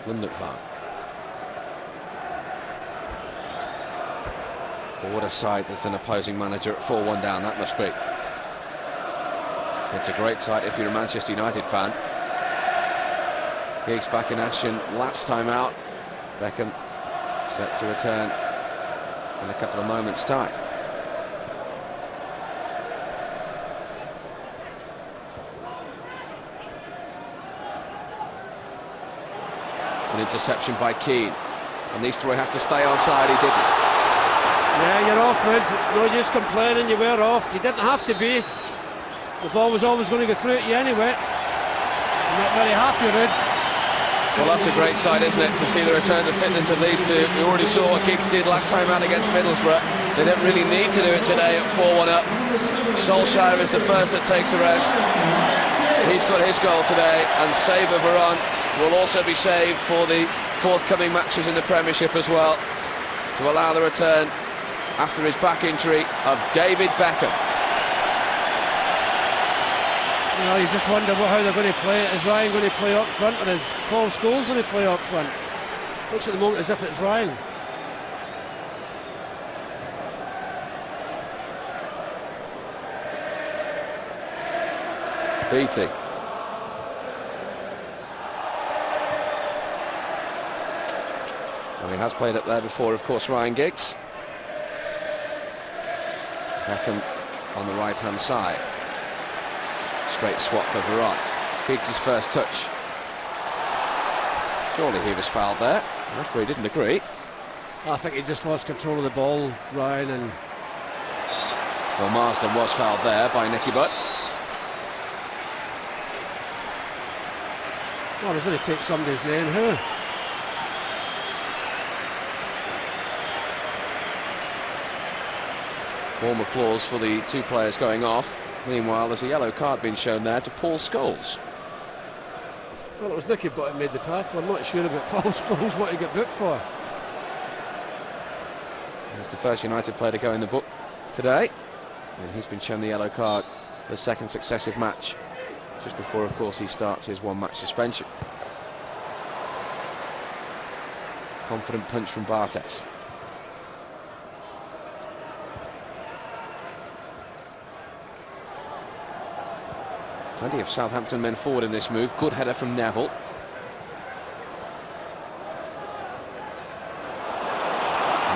Lundekvar. Well, what a sight as an opposing manager at 4-1 down, that must be. It's a great sight if you're a Manchester United fan. Giggs back in action last time out. Beckham set to return in a couple of moments' time. An interception by Keane. And Nistelrooy has to stay onside, he didn't. Yeah, you're off, Red. No use complaining, you were off. You didn't have to be. The ball was always going to go through at you anyway. I'm not very happy, Red. Well, that's a great sight, isn't it, to see the return to fitness of these two. We already saw what Giggs did last time out against Middlesbrough. They don't really need to do it today at 4-1 up. Solskjaer is the first that takes a rest. He's got his goal today, and save of Varane will also be saved for the forthcoming matches in the Premiership as well, to allow the return after his back injury of David Beckham. You know, you just wonder how they're going to play it. Is Ryan going to play up front, or is Paul Scholes going to play up front? Looks at the moment as if it's Ryan. Beattie. And he has played up there before, of course, Ryan Giggs. Beckham on the right-hand side. Straight swap for Varane. Giggs' first touch. Surely he was fouled there. The referee didn't agree. I think he just lost control of the ball, Ryan, and... Well, Marsden was fouled there by Nicky Butt. Well, he's going to take somebody's name. Who? Warm applause for the two players going off. Meanwhile, there's a yellow card being shown there to Paul Scholes. Well, it was Nicky Butt who made the tackle. I'm not sure about Paul Scholes what he got booked for. He's the first United player to go in the book today, and he's been shown the yellow card for the second successive match, just before, of course, he starts his one-match suspension. Confident punch from Bartes. Plenty of Southampton men forward in this move. Good header from Neville.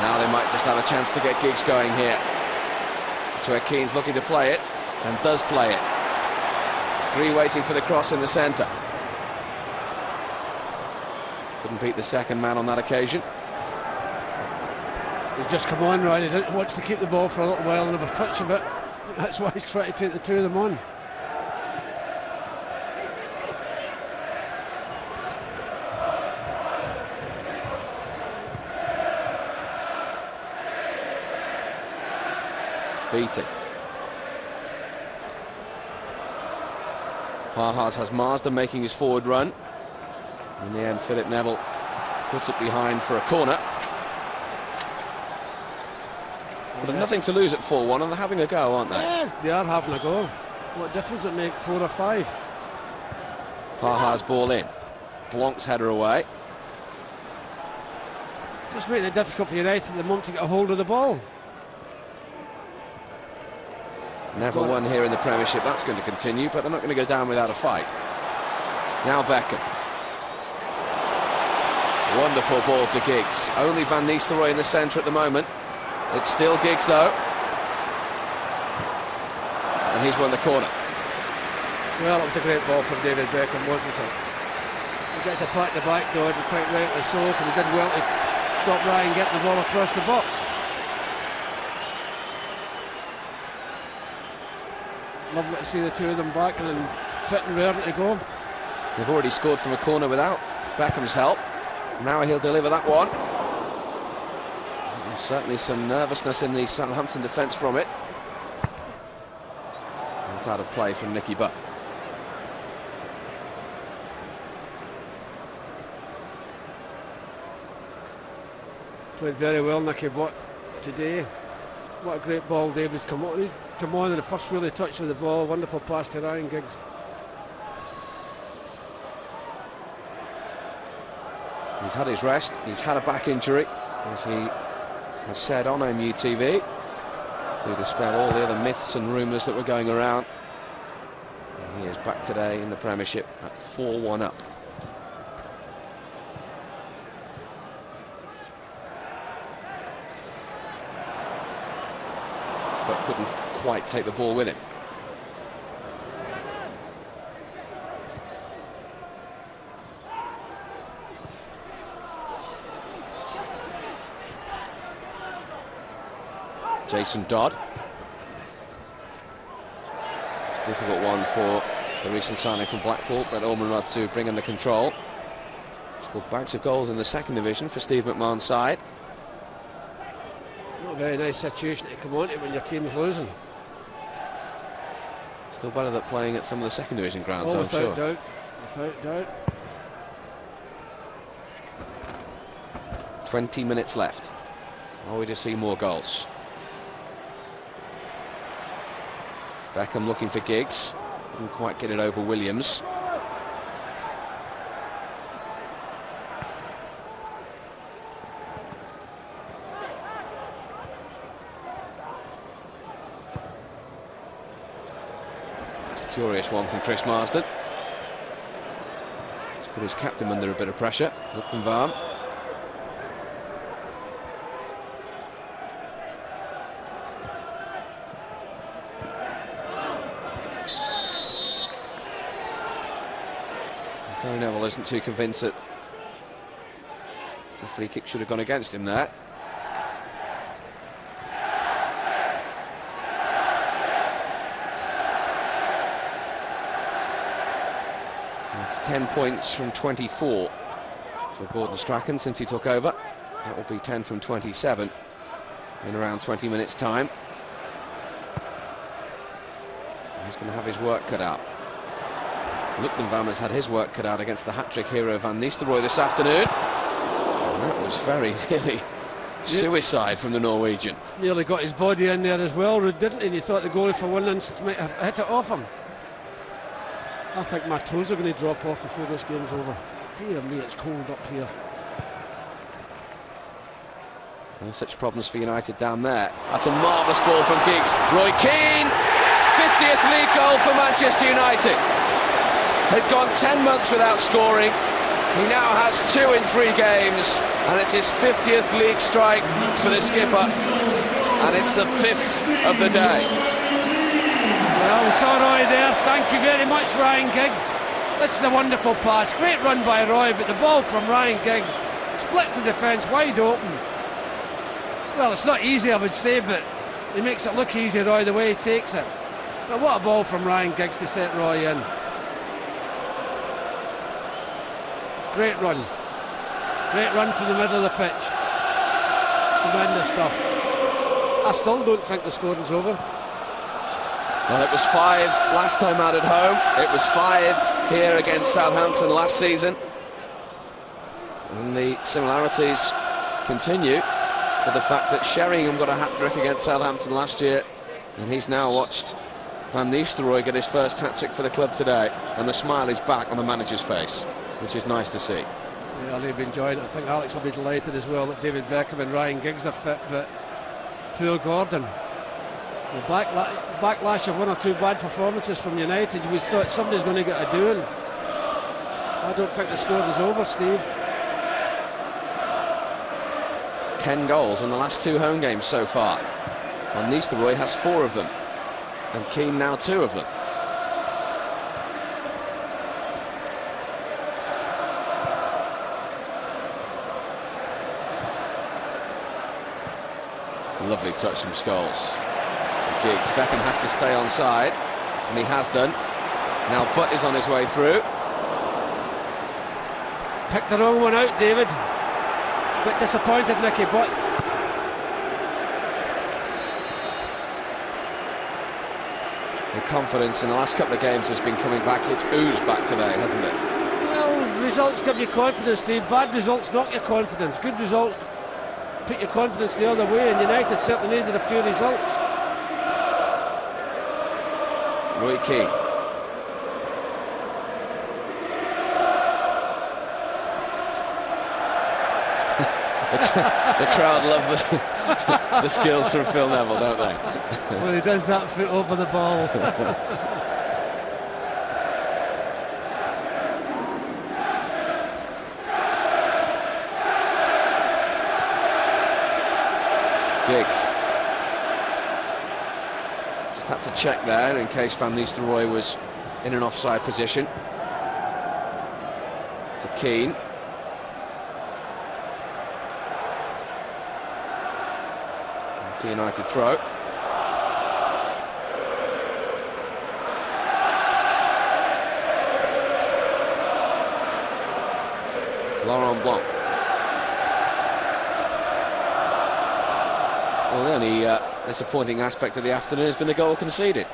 Now they might just have a chance to get Giggs going here. To where Keane's looking to play it, and does play it. Three waiting for the cross in the centre. Couldn't beat the second man on that occasion. He's just come on, right? He wants to keep the ball for a little while and have a touch of it. That's why he's trying to take the two of them on. Beattie. Parhaz has Marsden making his forward run. In the end, Philip Neville puts it behind for a corner. But nothing to lose at 4-1, and they're having a go, aren't they? Yes, they are having a go. What difference does it make, 4 or 5? Parhaz ball in. Blanc's header away. Just making it difficult for United at the moment to get a hold of the ball. Never won here in the Premiership. That's going to continue, but they're not going to go down without a fight. Now Beckham. Wonderful ball to Giggs. Only Van Nistelrooy in the centre at the moment. It's still Giggs though. And he's won the corner. Well, it was a great ball from David Beckham, wasn't it? He gets a pat in the back door, and quite rightly so, because he did well to stop Ryan getting the ball across the box. Lovely to see the two of them back and then fit and raring to go. They've already scored from a corner without Beckham's help. Now he'll deliver that one. And certainly some nervousness in the Southampton defence from it. It's out of play from Nicky Butt. Played very well, Nicky Butt, today. What a great ball David's come on in the first really touch of the ball. Wonderful pass to Ryan Giggs. He's had his rest, he's had a back injury, as he has said on MUTV, to dispel all the other myths and rumours that were going around. And he is back today in the Premiership at 4-1 up. But couldn't quite take the ball with him. Jason Dodd. It's a difficult one for the recent signing from Blackpool, but Ormerod to bring under control. Scored bags of goals in the second division for Steve McMahon's side. Not a very nice situation to come on to when your team's losing. Still better than playing at some of the second division grounds, I'm without sure. doubt. Without doubt. 20 minutes left. Are we to see more goals? Beckham looking for Giggs. Didn't quite get it over Williams. Curious one from Chris Marsden. He's put his captain under a bit of pressure. Lupton Varm. Gary Neville isn't too convinced that the free kick should have gone against him there. It's 10 points from 24 for Gordon Strachan since he took over. That will be 10 from 27 in around 20 minutes' time. He's going to have his work cut out. Lupton Vam has had his work cut out against the hat-trick hero Van Nistelrooy this afternoon. And that was very nearly suicide from the Norwegian. Nearly got his body in there as well, didn't he? And he thought the goalie for one instance might have hit it off him. I think my toes are going to drop off before this game's over. Dear me, it's cold up here. No such problems for United down there. That's a marvellous ball from Giggs. Roy Keane, 50th league goal for Manchester United. Had gone 10 months without scoring. He now has 2 in 3 games, and it's his 50th league strike for the skipper, and it's the 5th of the day. Well, we saw Roy there. Thank you very much, Ryan Giggs. This is a wonderful pass. Great run by Roy, but the ball from Ryan Giggs splits the defence wide open. Well, it's not easy, I would say, but he makes it look easy, Roy, the way he takes it. But what a ball from Ryan Giggs to set Roy in. Great run. Great run from the middle of the pitch. Tremendous stuff. I still don't think the scoring's over. Well, it was 5 last time out at home. It was 5 here against Southampton last season. And the similarities continue with the fact that Sheringham got a hat-trick against Southampton last year, and he's now watched Van Nistelrooy get his first hat-trick for the club today, and the smile is back on the manager's face, which is nice to see. Yeah, they've enjoyed it. I think Alex will be delighted as well that David Beckham and Ryan Giggs are fit, but poor Gordon. The backlash of one or two bad performances from United, we thought somebody's going to get a doing. I don't think the score is over, Steve. 10 goals in the last 2 home games so far. Van Nistelrooy has 4 of them, and Keane now 2 of them. Lovely touch from Scholes. Giggs. Beckham has to stay on side, and he has done. Now Butt is on his way through. Picked the wrong one out, David. Bit disappointed, Nicky Butt. The confidence in the last couple of games has been coming back. It's oozed back today, hasn't it? Well, results give you confidence, Steve. Bad results knock your confidence. Good results put your confidence the other way, and United certainly needed a few results. Roy Keane. The crowd love the skills from Phil Neville, don't they? Well, he does that foot over the ball. Giggs. Just had to check there in case Van Nistelrooy was in an offside position. To Keane. It's a United throw. Laurent Blanc. Well, the only disappointing aspect of the afternoon has been the goal conceded.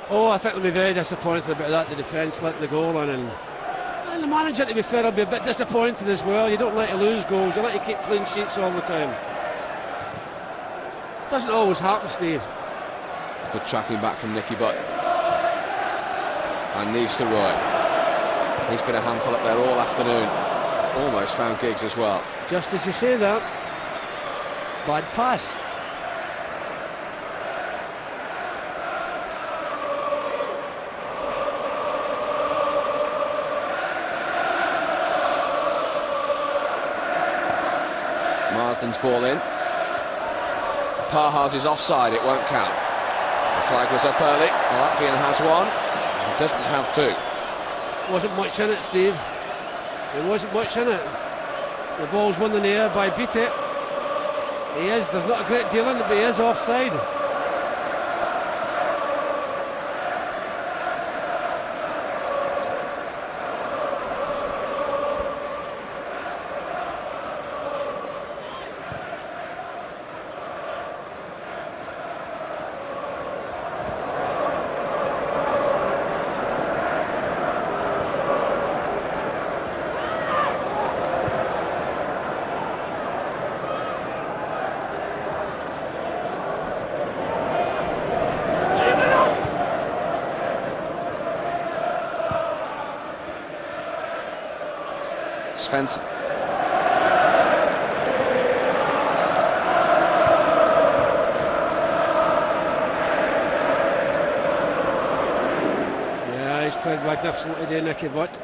Oh, I think they'll be very disappointed about that, the defence letting the goal in, and the manager, to be fair, will be a bit disappointed as well. You don't like to lose goals, you like to keep clean sheets all the time. Doesn't always happen, Steve. Good tracking back from Nicky Butt. And Nistelrooy. He's been a handful up there all afternoon. Almost found Giggs as well. Just as you say that, bad pass. Marsden's ball in. Parhas is offside, it won't count. The flag was up early. The Latvian has one. He doesn't have 2. Wasn't much in it, Steve. There wasn't much in it. The ball's won in the air by Beattie. There's not a great deal in it, but he is offside. Svensson. Yeah, he's played magnificently today, Nicky Butt.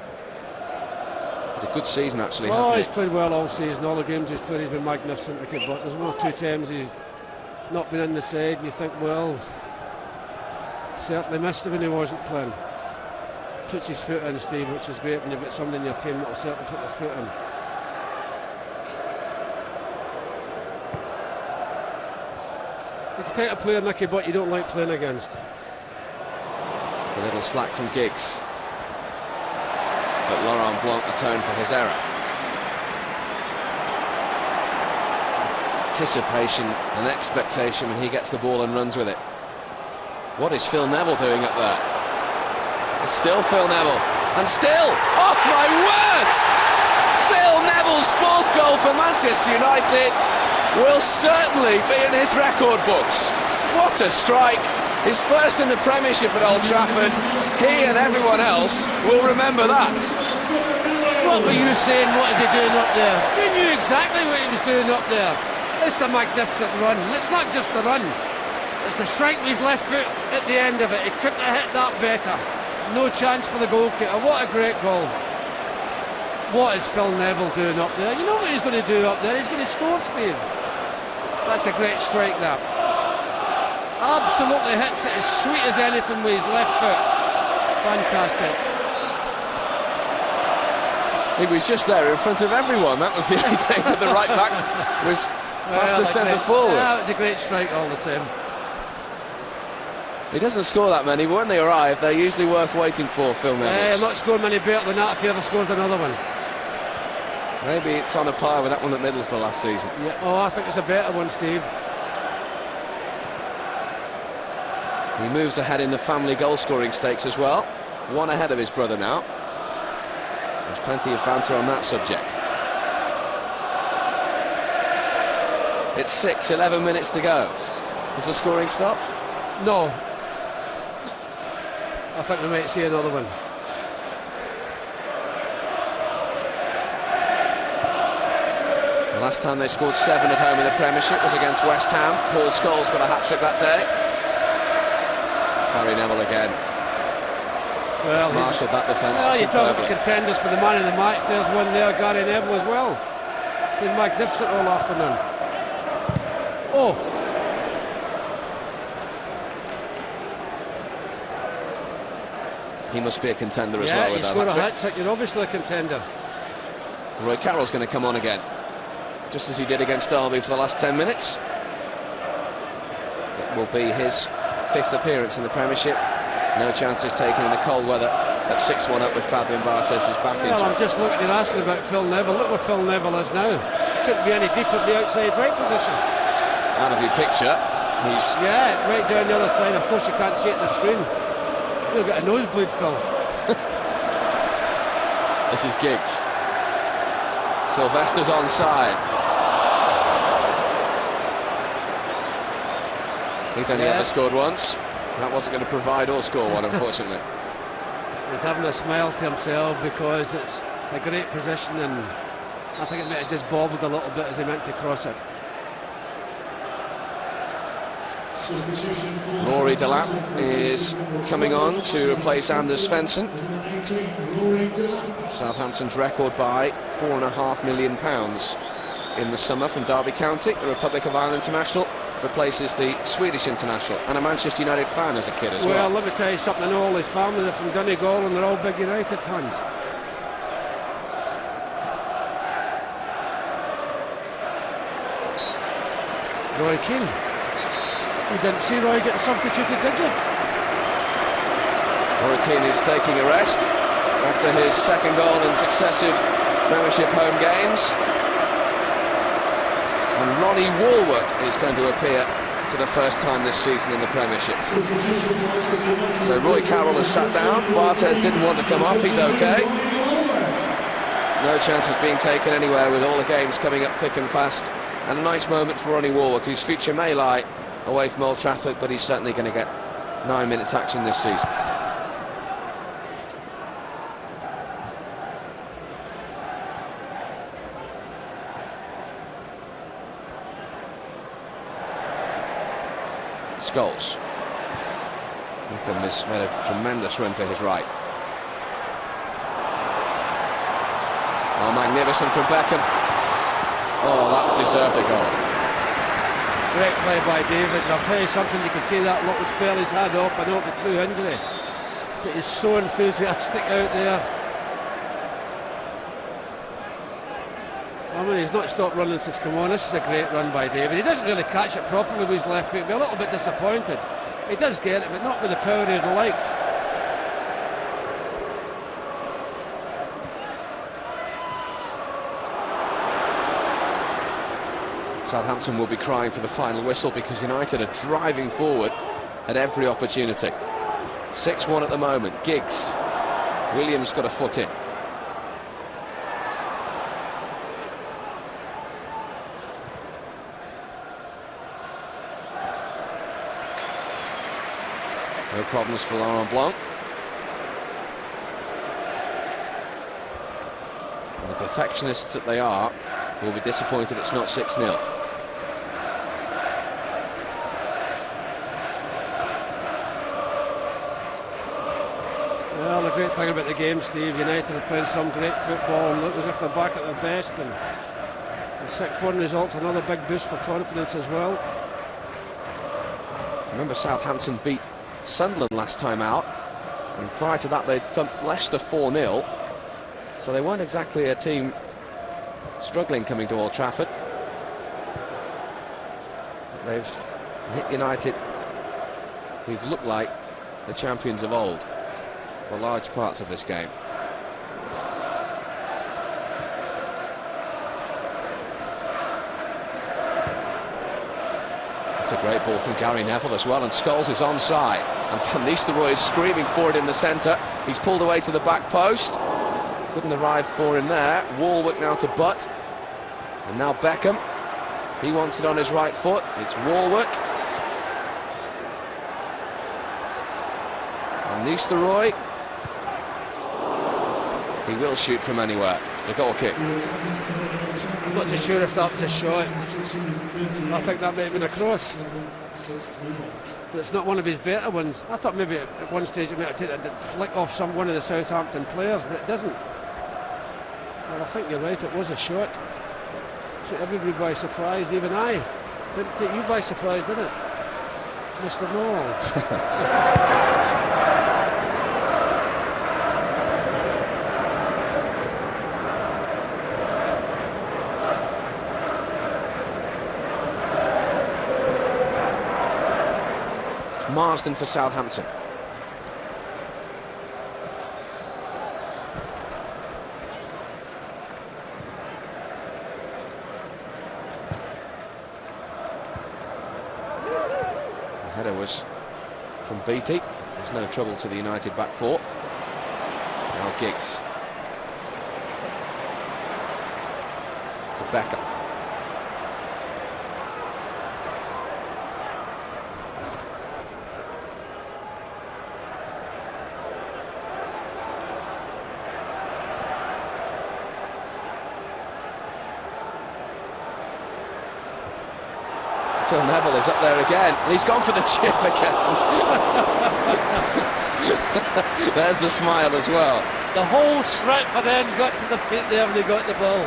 Had a good season actually, Oh, hasn't he? he's played well all season. All the games he's played, he's been magnificent, Nicky Butt. There's 1 or 2 times he's not been in the side, and you think, well, certainly missed him when he wasn't playing. Puts his foot in, Steve, which is great when you've got somebody in your team that will certainly put their foot in. It's the type of player, Nicky Butt, you don't like playing against. It's a little slack from Giggs. But Laurent Blanc atoned for his error. Anticipation and expectation when he gets the ball and runs with it. What is Phil Neville doing up there? It's still Phil Neville. And still, oh my word! Phil Neville's 4th goal for Manchester United will certainly be in his record books. What a strike. His first in the Premiership at Old Trafford. He and everyone else will remember that. What were you saying? What is he doing up there? We knew exactly what he was doing up there. It's a magnificent run. It's not just the run. It's the strike with his left foot at the end of it. He couldn't have hit that better. No chance for the goalkeeper. What a great goal. What is Phil Neville doing up there? You know what he's going to do up there? He's going to score, Steve. That's a great strike, that. Absolutely hits it as sweet as anything with his left foot. Fantastic. He was just there in front of everyone. That was the only thing. But the right back was past the centre forward. Yeah, it was a great strike all the same. He doesn't score that many, but when they arrive, they're usually worth waiting for, Phil Neville. He'll not score many better than that if he ever scores another one. Maybe it's on a par with that one at Middlesbrough last season. Yeah. Oh, I think it's a better one, Steve. He moves ahead in the family goal-scoring stakes as well. One ahead of his brother now. There's plenty of banter on that subject. It's 11 minutes to go. Has the scoring stopped? No. I think we might see another one. The last time they scored 7 at home in the Premiership was against West Ham. Paul Scholes got a hat-trick that day. Harry Neville again. Well, marshalled that defence. Well, you talk about contenders for the man of the match. There's one there, Gary Neville as well. Been magnificent all afternoon. Oh. He must be a contender as well with that hat-trick. hat-trick. Hat-trick. You're obviously a contender. Roy Carroll's going to come on again, just as he did against Derby for the last 10 minutes. It will be his 5th appearance in the Premiership. No chances taken in the cold weather. At 6-1 up with Fabian Barthez' back injury. Well, I'm just looking at asking about Phil Neville. Look where Phil Neville is now. Couldn't be any deeper at the outside right position. Out of your picture, he's... Yeah, right down the other side. Of course you can't see it on the screen. You'll get a nosebleed, Phil. This is Giggs. Sylvester's onside. He's only ever scored once. That wasn't going to provide or score one, unfortunately. He's having a smile to himself because it's a great position, and I think it might have just bobbled a little bit as he meant to cross it. Rory Delap is coming on to replace Anders Svensson. Southampton's record buy, £4.5 million in the summer from Derby County. The Republic of Ireland international replaces the Swedish international, and a Manchester United fan as a kid as well. Well, let me tell you something. I know all his family are from Donegal, and they're all big United fans. Roy Keane. You didn't see Roy getting substituted, did you? Roy Keane is taking a rest after his second goal in successive Premiership home games. And Ronnie Warwick is going to appear for the first time this season in the Premiership. So Roy Carroll has sat down. Barthez didn't want to come off. He's okay. No chances being taken anywhere with all the games coming up thick and fast. And a nice moment for Ronnie Warwick, whose future may lie away from Old Trafford, but he's certainly going to get 9 minutes action this season. Scholes. Ethan has made a tremendous run to his right. Oh, magnificent from Beckham. Oh, that deserved a goal. Great play by David, and I'll tell you something, you can see that little spell he's had off, I know it was through injury, but he's so enthusiastic out there. I mean, he's not stopped running since come on. This is a great run by David. He doesn't really catch it properly with his left foot. Be a little bit disappointed. He does get it, but not with the power he'd liked. Southampton will be crying for the final whistle because United are driving forward at every opportunity. 6-1 at the moment. Giggs. Williams got a foot in. No problems for Laurent Blanc. And the perfectionists that they are will be disappointed it's not 6-0. great thing about the game, Steve. United are playing some great football and look as if they're back at their best, and the 6-1 result's another big boost for confidence as well. Remember, Southampton beat Sunderland last time out, and prior to that they'd thumped Leicester 4-0, so they weren't exactly a team struggling coming to Old Trafford. They've hit United, who've looked like the champions of old for large parts of this game. It's a great ball from Gary Neville as well, and Scholes is onside, and Van Nistelrooy is screaming for it in the centre. He's pulled away to the back post, couldn't arrive for him there. Warwick now to Butt, and now Beckham. He wants it on his right foot. It's Warwick. And Nistelrooy. He will shoot from anywhere. It's a goal kick. I'm not too sure if that's a shot. I think that might have been a cross. But it's not one of his better ones. I thought maybe at one stage it might have taken a flick off one of the Southampton players, but it doesn't. Well, I think you're right, it was a shot. Took everybody by surprise, even I. Didn't take you by surprise, did it, Mr. Noel? Marsden for Southampton. The header was from Beattie. There's no trouble to the United back four. Now Giggs. To Beckham. Phil Neville is up there again, and he's gone for the chip again. There's the smile as well. The whole Stratford end got to the feet there when they got the ball.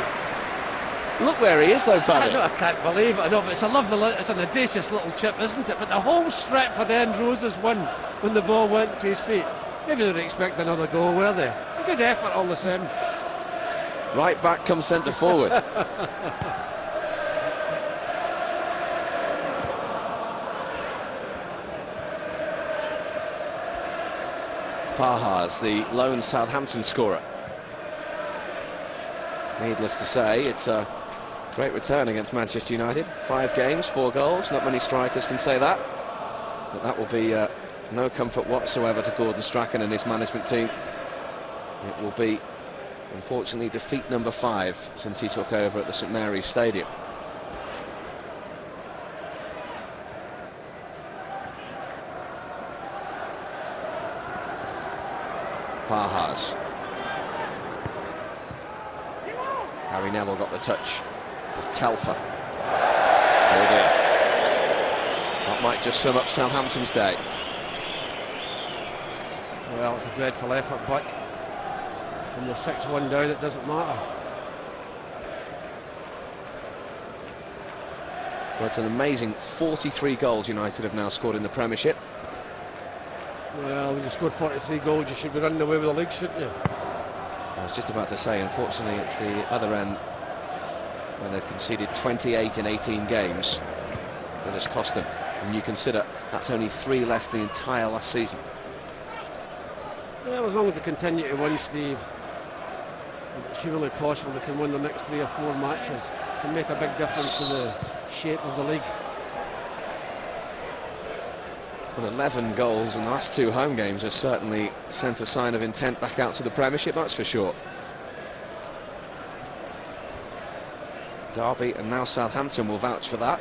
Look where he is though, Paddy. I can't believe it. I know, but it's a lovely, it's an audacious little chip, isn't it? But the whole Stratford end rose as one when the ball went to his feet. Maybe they were expecting another goal, were they? A good effort all the same. Right back comes centre forward. Pahars, the lone Southampton scorer. Needless to say, it's a great return against Manchester United. 5 games, 4 goals. Not many strikers can say that. But that will be no comfort whatsoever to Gordon Strachan and his management team. It will be, unfortunately, defeat number 5 since he took over at the St Mary's Stadium. Pahars. Gary Neville got the touch. This is Telfer. Oh dear. That might just sum up Southampton's day. Well, it's a dreadful effort, but when you're 6-1 down, it doesn't matter. Well, it's an amazing 43 goals United have now scored in the Premiership. Well, when you scored 43 goals, you should be running away with the league, shouldn't you? I was just about to say, unfortunately, it's the other end when they've conceded 28 in 18 games that has cost them. And you consider that's only 3 less the entire last season. Well, as long as they continue to win, Steve, it's surely possible they can win the next 3 or 4 matches. It can make a big difference to the shape of the league. Well, 11 goals in the last 2 home games has certainly sent a sign of intent back out to the Premiership, that's for sure. Derby and now Southampton will vouch for that.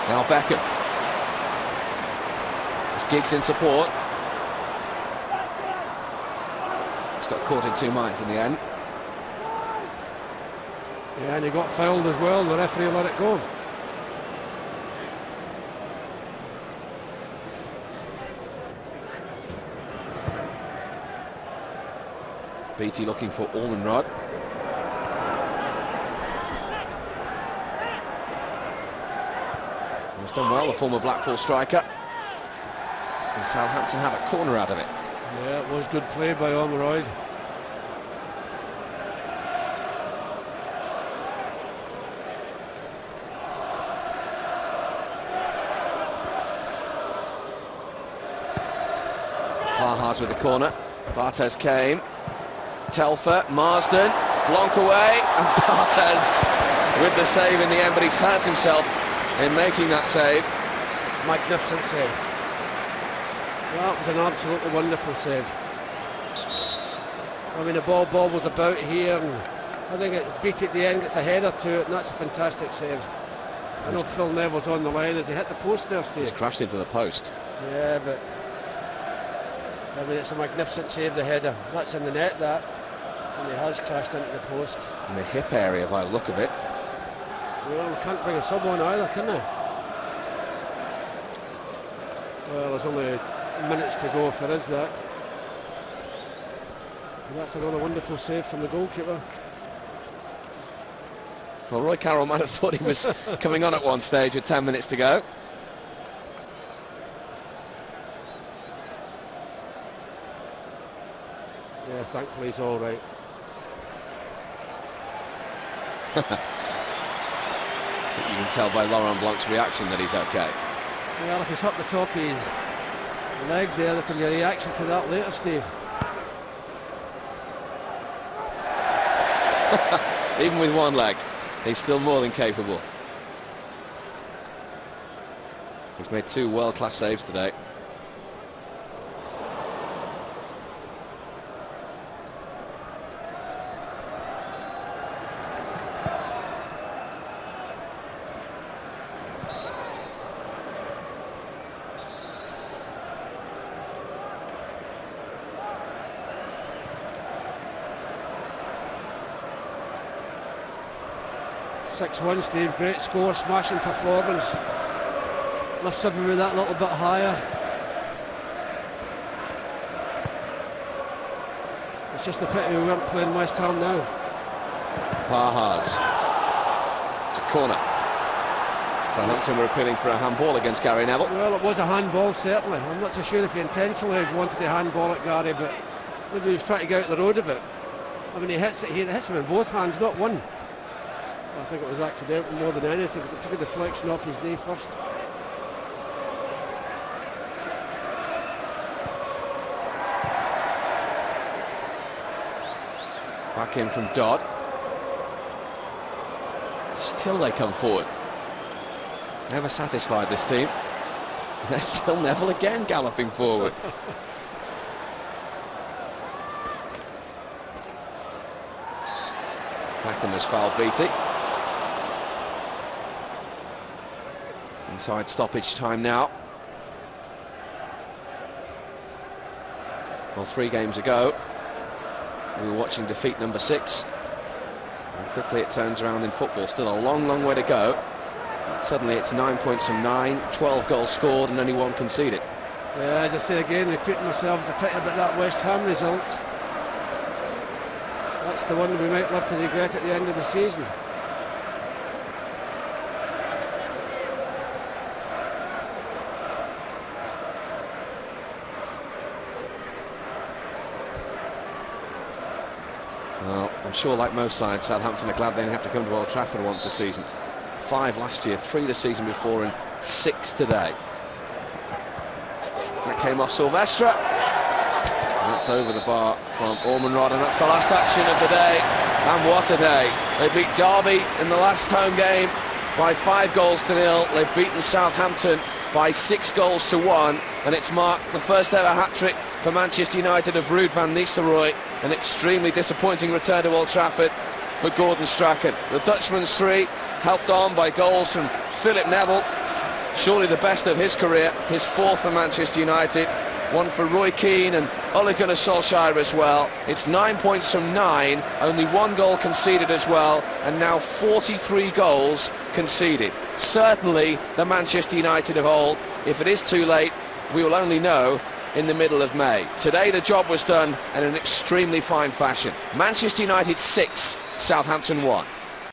Now Beckham. Giggs in support. caught in two minds in the end. Yeah, and he got fouled as well. The referee let it go. Beattie looking for Almenrod. He's done well, the former Blackpool striker. And Southampton have a corner out of it. Yeah, it was good play by Almenrod. Parhas with the corner. Barthez came. Telfer, Marsden, Blanc away, and Barthez with the save in the end, but he's hurt himself in making that save. Magnificent save. That was an absolutely wonderful save. I mean, the ball was about here, and I think it beat at the end, gets a header to it, and that's a fantastic save. I know Phil Neville's on the line as he hit the post there, Steve. He's crashed into the post. Yeah, but I mean, it's a magnificent save, the header. That's in the net, that. And he has crashed into the post. In the hip area by the look of it. Well, we can't bring a sub on either, can we? Well, there's only minutes to go if there is that. And that's another wonderful save from the goalkeeper. Well, Roy Carroll might have thought he was coming on at one stage with 10 minutes to go. Yeah, thankfully he's all right. You can tell by Laurent Blanc's reaction that he's okay. Well, if he's up the top of his leg there can be a reaction to that later, Steve. Even with one leg, he's still more than capable. He's made two world-class saves today. One, Steve, great score, smashing performance. Lifts everybody that little bit higher. It's just a pity we weren't playing West Ham now. Parhas. It's a corner. Southampton were appealing for a handball against Gary Neville. Well, it was a handball, certainly. I'm not so sure if he intentionally wanted to handball at Gary, but maybe he was trying to get out the road of it. I mean, he hits him in both hands, not one. I think it was accidental more than anything, because it took a deflection off his knee first. Back in from Dodd. Still they come forward. Never satisfied, this team. There's still Neville again galloping forward. Packham has fouled Beattie. Inside stoppage time now. Well, 3 games ago, we were watching defeat number 6. And quickly it turns around in football. Still a long, long way to go. Suddenly it's 9 points from 9, 12 goals scored and only 1 conceded. Yeah, as I say again, repeating myself, it's a pity about that West Ham result. That's the one we might love to regret at the end of the season. Well, I'm sure like most sides, Southampton are glad they didn't have to come to Old Trafford once a season. 5 last year, 3 the season before, and 6 today. That came off Silvestre. And that's over the bar from Almenrod, and that's the last action of the day. And what a day. They beat Derby in the last home game by 5-0. They've beaten Southampton by 6-1, and it's marked the first ever hat-trick for Manchester United of Ruud van Nistelrooy. An extremely disappointing return to Old Trafford for Gordon Strachan. The Dutchman's 3, helped on by goals from Philip Neville, surely the best of his career, his 4th for Manchester United, one for Roy Keane and Ole Gunnar Solskjaer as well. It's 9 points from 9, only 1 goal conceded as well, and now 43 goals conceded. Certainly the Manchester United of old. If it is too late, we will only know in the middle of May. Today the job was done in an extremely fine fashion. Manchester United 6, Southampton 1.